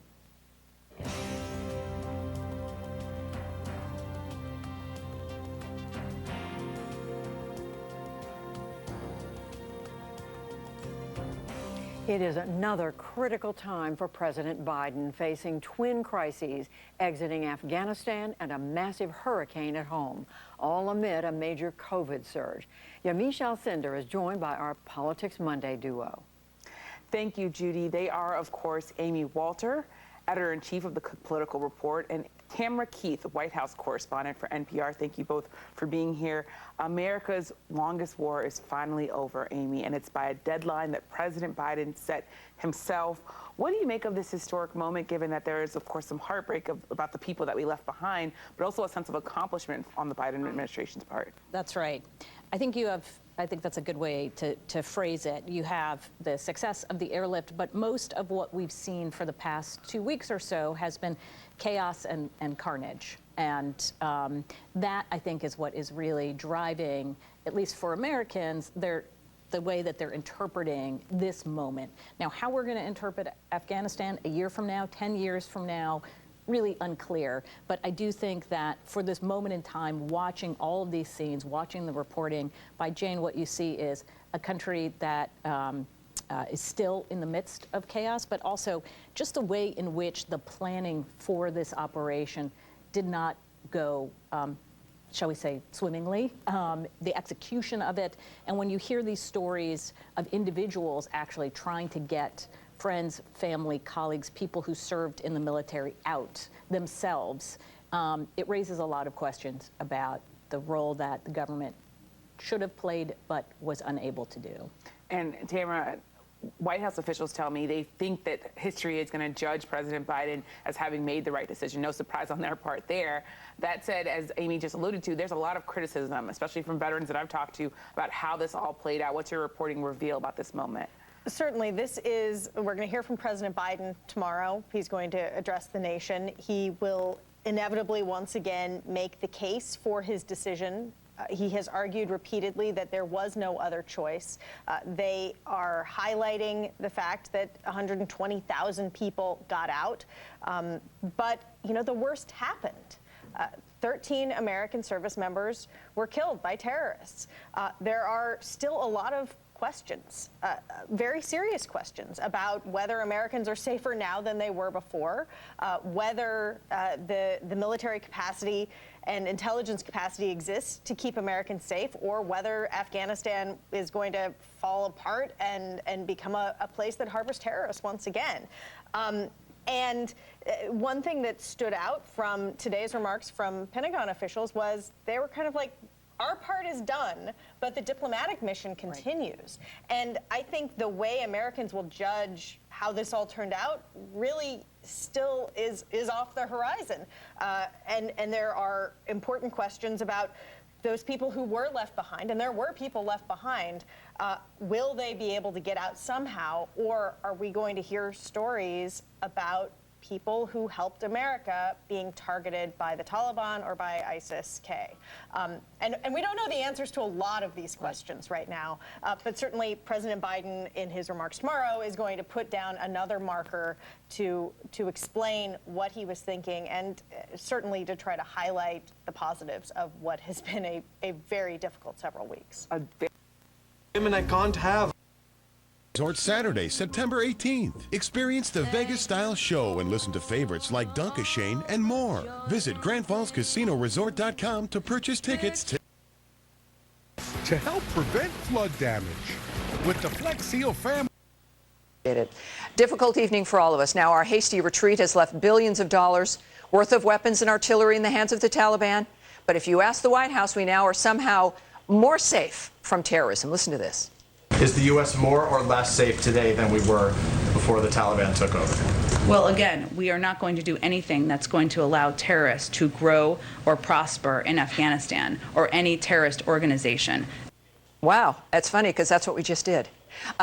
[SPEAKER 5] It is another critical time for President Biden, facing twin crises, exiting Afghanistan and a massive hurricane at home, all amid a major COVID surge. Yamiche Alcindor is joined by our Politics Monday duo.
[SPEAKER 6] Thank you, Judy. They are, of course, Amy Walter, editor-in-chief of the Political Report, and Tamara Keith, White House correspondent for NPR. Thank you both for being here. America's longest war is finally over, Amy, and it's by a deadline that President Biden set himself. What do you make of this historic moment, given that there is, of course, some heartbreak about the people that we left behind, but also a sense of accomplishment on the Biden administration's part?
[SPEAKER 12] That's right. I think that's a good way to phrase it. You have the success of the airlift, but most of what we've seen for the past 2 weeks or so has been chaos and carnage. And that, I think, is what is really driving, at least for Americans, the way that they're interpreting this moment. Now, how we're going to interpret Afghanistan a year from now, 10 years from now, really unclear. But I do think that for this moment in time, watching all of these scenes, watching the reporting by Jane, what you see is a country that is still in the midst of chaos, but also just the way in which the planning for this operation did not go, shall we say, swimmingly, the execution of it. And when you hear these stories of individuals actually trying to get friends, family, colleagues, people who served in the military out themselves, it raises a lot of questions about the role that the government should have played but was unable to do.
[SPEAKER 6] And Tamara, White House officials tell me they think that history is going to judge President Biden as having made the right decision. No surprise on their part there. That said, as Amy just alluded to, there's a lot of criticism, especially from veterans that I've talked to, about how this all played out. What's your reporting reveal about this moment?
[SPEAKER 2] Certainly, we're going to hear from President Biden tomorrow. He's going to address the nation. He will inevitably once again make the case for his decision. He has argued repeatedly that there was no other choice. They are highlighting the fact that 120,000 people got out. But, you know, the worst happened. 13 American service members were killed by terrorists. There are still a lot of questions, very serious questions about whether Americans are safer now than they were before, whether the military capacity and intelligence capacity exists to keep Americans safe, or whether Afghanistan is going to fall apart and become a place that harbors terrorists once again. And one thing that stood out from today's remarks from Pentagon officials was they were kind of like, our part is done, but the diplomatic mission continues. Right. And I think the way Americans will judge how this all turned out really still is off the horizon. And there are important questions about those people who were left behind, and there were people left behind. Will they be able to get out somehow, or are we going to hear stories about people who helped America being targeted by the Taliban or by ISIS-K? And we don't know the answers to a lot of these questions right now, but certainly President Biden in his remarks tomorrow is going to put down another marker to explain what he was thinking, and certainly to try to highlight the positives of what has been a very difficult several weeks.
[SPEAKER 7] Women I can't have.
[SPEAKER 14] Resort Saturday, September 18th. Experience the Vegas-style show and listen to favorites like Dunkashane and more. Visit GrandFallsCasinoResort.com to purchase tickets
[SPEAKER 17] to help prevent flood damage with the Flex Seal family.
[SPEAKER 18] Difficult evening for all of us. Now, our hasty retreat has left billions of dollars worth of weapons and artillery in the hands of the Taliban. But if you ask the White House, we now are somehow more safe from terrorism. Listen to this.
[SPEAKER 19] Is the U.S. more or less safe today than we were before the Taliban took over?
[SPEAKER 20] Well, again, we are not going to do anything that's going to allow terrorists to grow or prosper in Afghanistan or any terrorist organization.
[SPEAKER 18] Wow, that's funny because that's what we just did.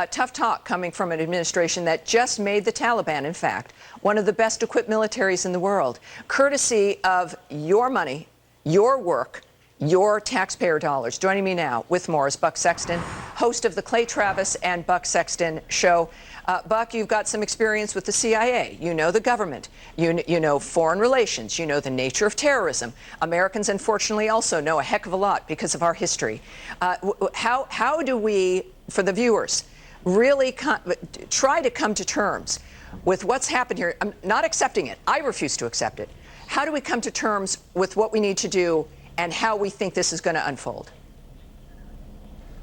[SPEAKER 18] Tough talk coming from an administration that just made the Taliban, in fact, one of the best equipped militaries in the world, courtesy of your money, your work, your taxpayer dollars. Joining me now with more is Buck Sexton, host of the Clay Travis and Buck Sexton Show. Buck, you've got some experience with the CIA. You know the government. You know foreign relations. You know the nature of terrorism. Americans, unfortunately, also know a heck of a lot because of our history. How do we, for the viewers, really try to come to terms with what's happened here? I'm not accepting it. I refuse to accept it. How do we come to terms with what we need to do and how we think this is going to unfold?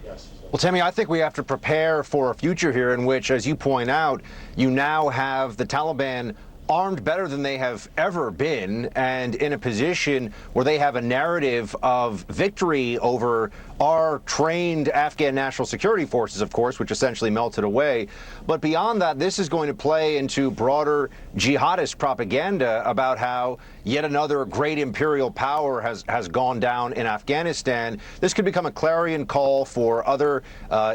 [SPEAKER 21] Well, Tammy, I think we have to prepare for a future here in which, as you point out, you now have the Taliban armed better than they have ever been and in a position where they have a narrative of victory over our trained Afghan national security forces, of course, which essentially melted away. But beyond that, this is going to play into broader jihadist propaganda about how yet another great imperial power has gone down in Afghanistan. This could become a clarion call for other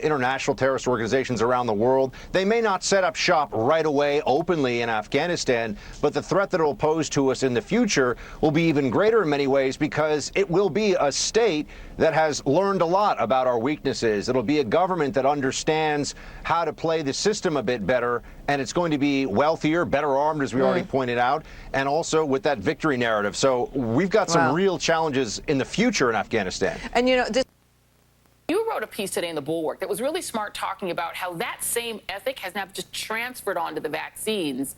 [SPEAKER 21] international terrorist organizations around the world. They may not set up shop right away openly in Afghanistan, Afghanistan, but the threat that it will pose to us in the future will be even greater in many ways because it will be a state that has learned a lot about our weaknesses. It'll be a government that understands how to play the system a bit better, and it's going to be wealthier, better armed, as we already pointed out, and also with that victory narrative. So we've got some real challenges in the future in Afghanistan.
[SPEAKER 18] And, you know, this
[SPEAKER 3] You wrote a piece today in the Bulwark that was really smart, talking about how that same ethic has now just transferred onto the vaccines.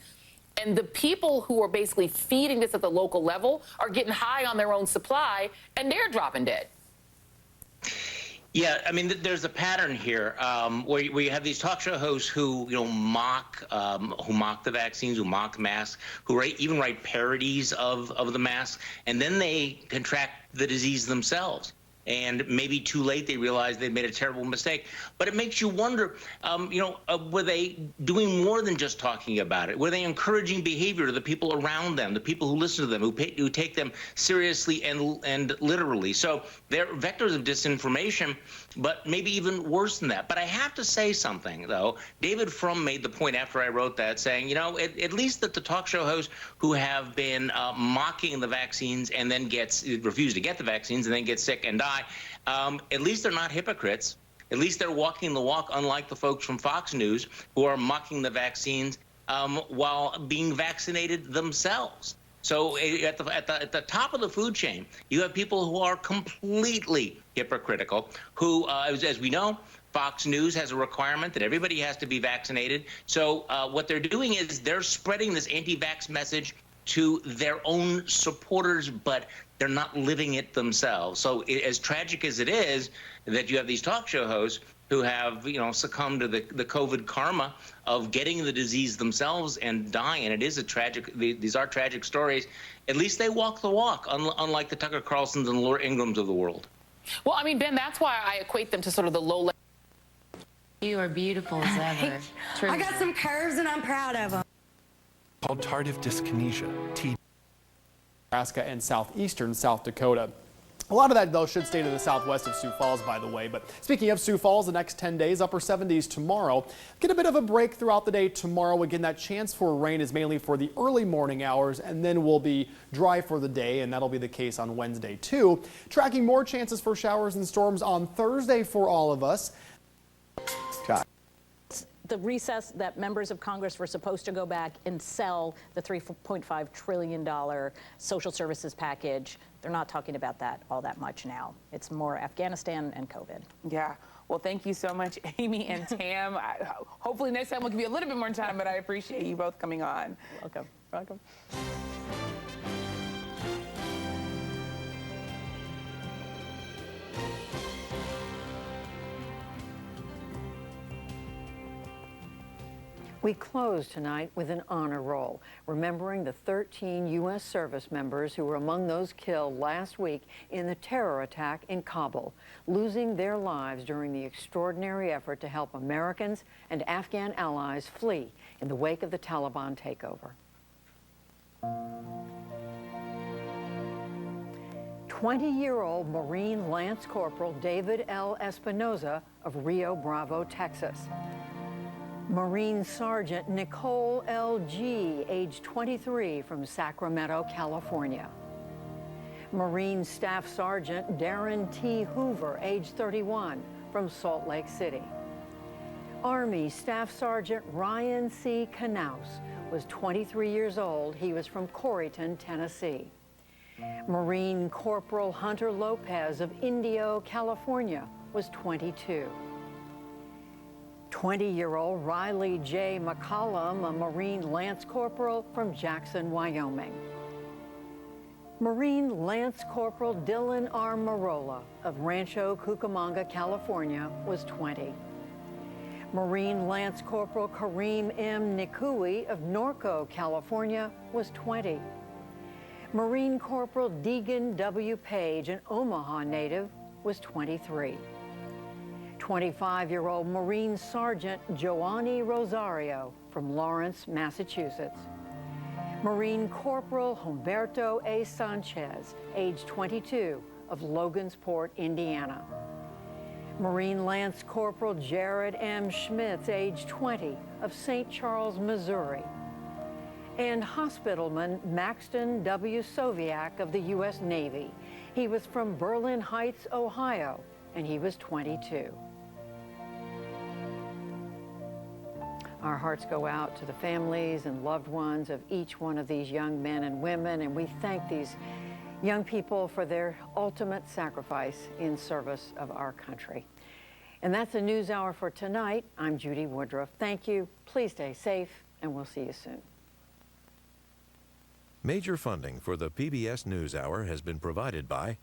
[SPEAKER 3] And the people who are basically feeding this at the local level are getting high on their own supply, and they're dropping dead.
[SPEAKER 9] Yeah, I mean, there's a pattern here where you have these talk show hosts who, mock the vaccines, who mock masks, who even write parodies of the mask, and then they contract the disease themselves. And maybe too late they realize they made a terrible mistake. But it makes you wonder, were they doing more than just talking about it? Were they encouraging behavior to the people around them, the people who listen to them, who take them seriously and literally? So they're vectors of disinformation, but maybe even worse than that. But I have to say something, though. David Frum made the point after I wrote that, saying, at least that the talk show hosts who have been mocking the vaccines and then refuse to get the vaccines and then get sick and die, at least they're not hypocrites. At least they're walking the walk, unlike the folks from Fox News who are mocking the vaccines while being vaccinated themselves. So at the top of the food chain, you have people who are completely hypocritical, who, as we know, Fox News has a requirement that everybody has to be vaccinated. So what they're doing is they're spreading this anti-vax message to their own supporters, but they're not living it themselves. So as tragic as it is that you have these talk show hosts who have, succumbed to the COVID karma of getting the disease themselves and dying, and it is a tragic, these are tragic stories, at least they walk the walk, unlike the Tucker Carlsons and Laura Ingrams of the world.
[SPEAKER 3] Well, I mean, Ben, that's why I equate them to sort of the low level.
[SPEAKER 13] You are beautiful as ever.
[SPEAKER 22] I got some curves and I'm proud of them.
[SPEAKER 23] Called tardive dyskinesia,
[SPEAKER 10] Nebraska and southeastern South Dakota. A lot of that, though, should stay to the southwest of Sioux Falls, by the way. But speaking of Sioux Falls, the next 10 days, upper 70s tomorrow. Get a bit of a break throughout the day tomorrow. Again, that chance for rain is mainly for the early morning hours, and then we'll be dry for the day, and that'll be the case on Wednesday, too. Tracking more chances for showers and storms on Thursday for all of us.
[SPEAKER 12] The recess that members of Congress were supposed to go back and sell the $3.5 trillion social services package. They're not talking about that all that much now. It's more Afghanistan and COVID.
[SPEAKER 6] Yeah. Well, thank you so much, Amy and Tam. Hopefully next time we'll give you a little bit more time, but I appreciate you both coming on.
[SPEAKER 12] Welcome. Welcome.
[SPEAKER 5] We close tonight with an honor roll, remembering the 13 U.S. service members who were among those killed last week in the terror attack in Kabul, losing their lives during the extraordinary effort to help Americans and Afghan allies flee in the wake of the Taliban takeover. 20-year-old Marine Lance Corporal David L. Espinoza of Rio Bravo, Texas. Marine Sergeant Nicole L.G., age 23, from Sacramento, California. Marine Staff Sergeant Darren T. Hoover, age 31, from Salt Lake City. Army Staff Sergeant Ryan C. Knaus was 23 years old. He was from Corryton, Tennessee. Marine Corporal Hunter Lopez of Indio, California, was 22. 20-year-old Riley J. McCollum, a Marine Lance Corporal from Jackson, Wyoming. Marine Lance Corporal Dylan R. Marola of Rancho Cucamonga, California, was 20. Marine Lance Corporal Kareem M. Nikui of Norco, California, was 20. Marine Corporal Deegan W. Page, an Omaha native, was 23. 25-year-old Marine Sergeant Joanny Rosario from Lawrence, Massachusetts. Marine Corporal Humberto A. Sanchez, age 22, of Logansport, Indiana. Marine Lance Corporal Jared M. Schmitz, age 20, of St. Charles, Missouri. and hospitalman Maxton W. Soviak of the U.S. Navy. He was from Berlin Heights, Ohio, and he was 22. Our hearts go out to the families and loved ones of each one of these young men and women, and we thank these young people for their ultimate sacrifice in service of our country. And that's the NewsHour for tonight. I'm Judy Woodruff. Thank you. Please stay safe, and we'll see you soon.
[SPEAKER 4] Major funding for the PBS NewsHour has been provided by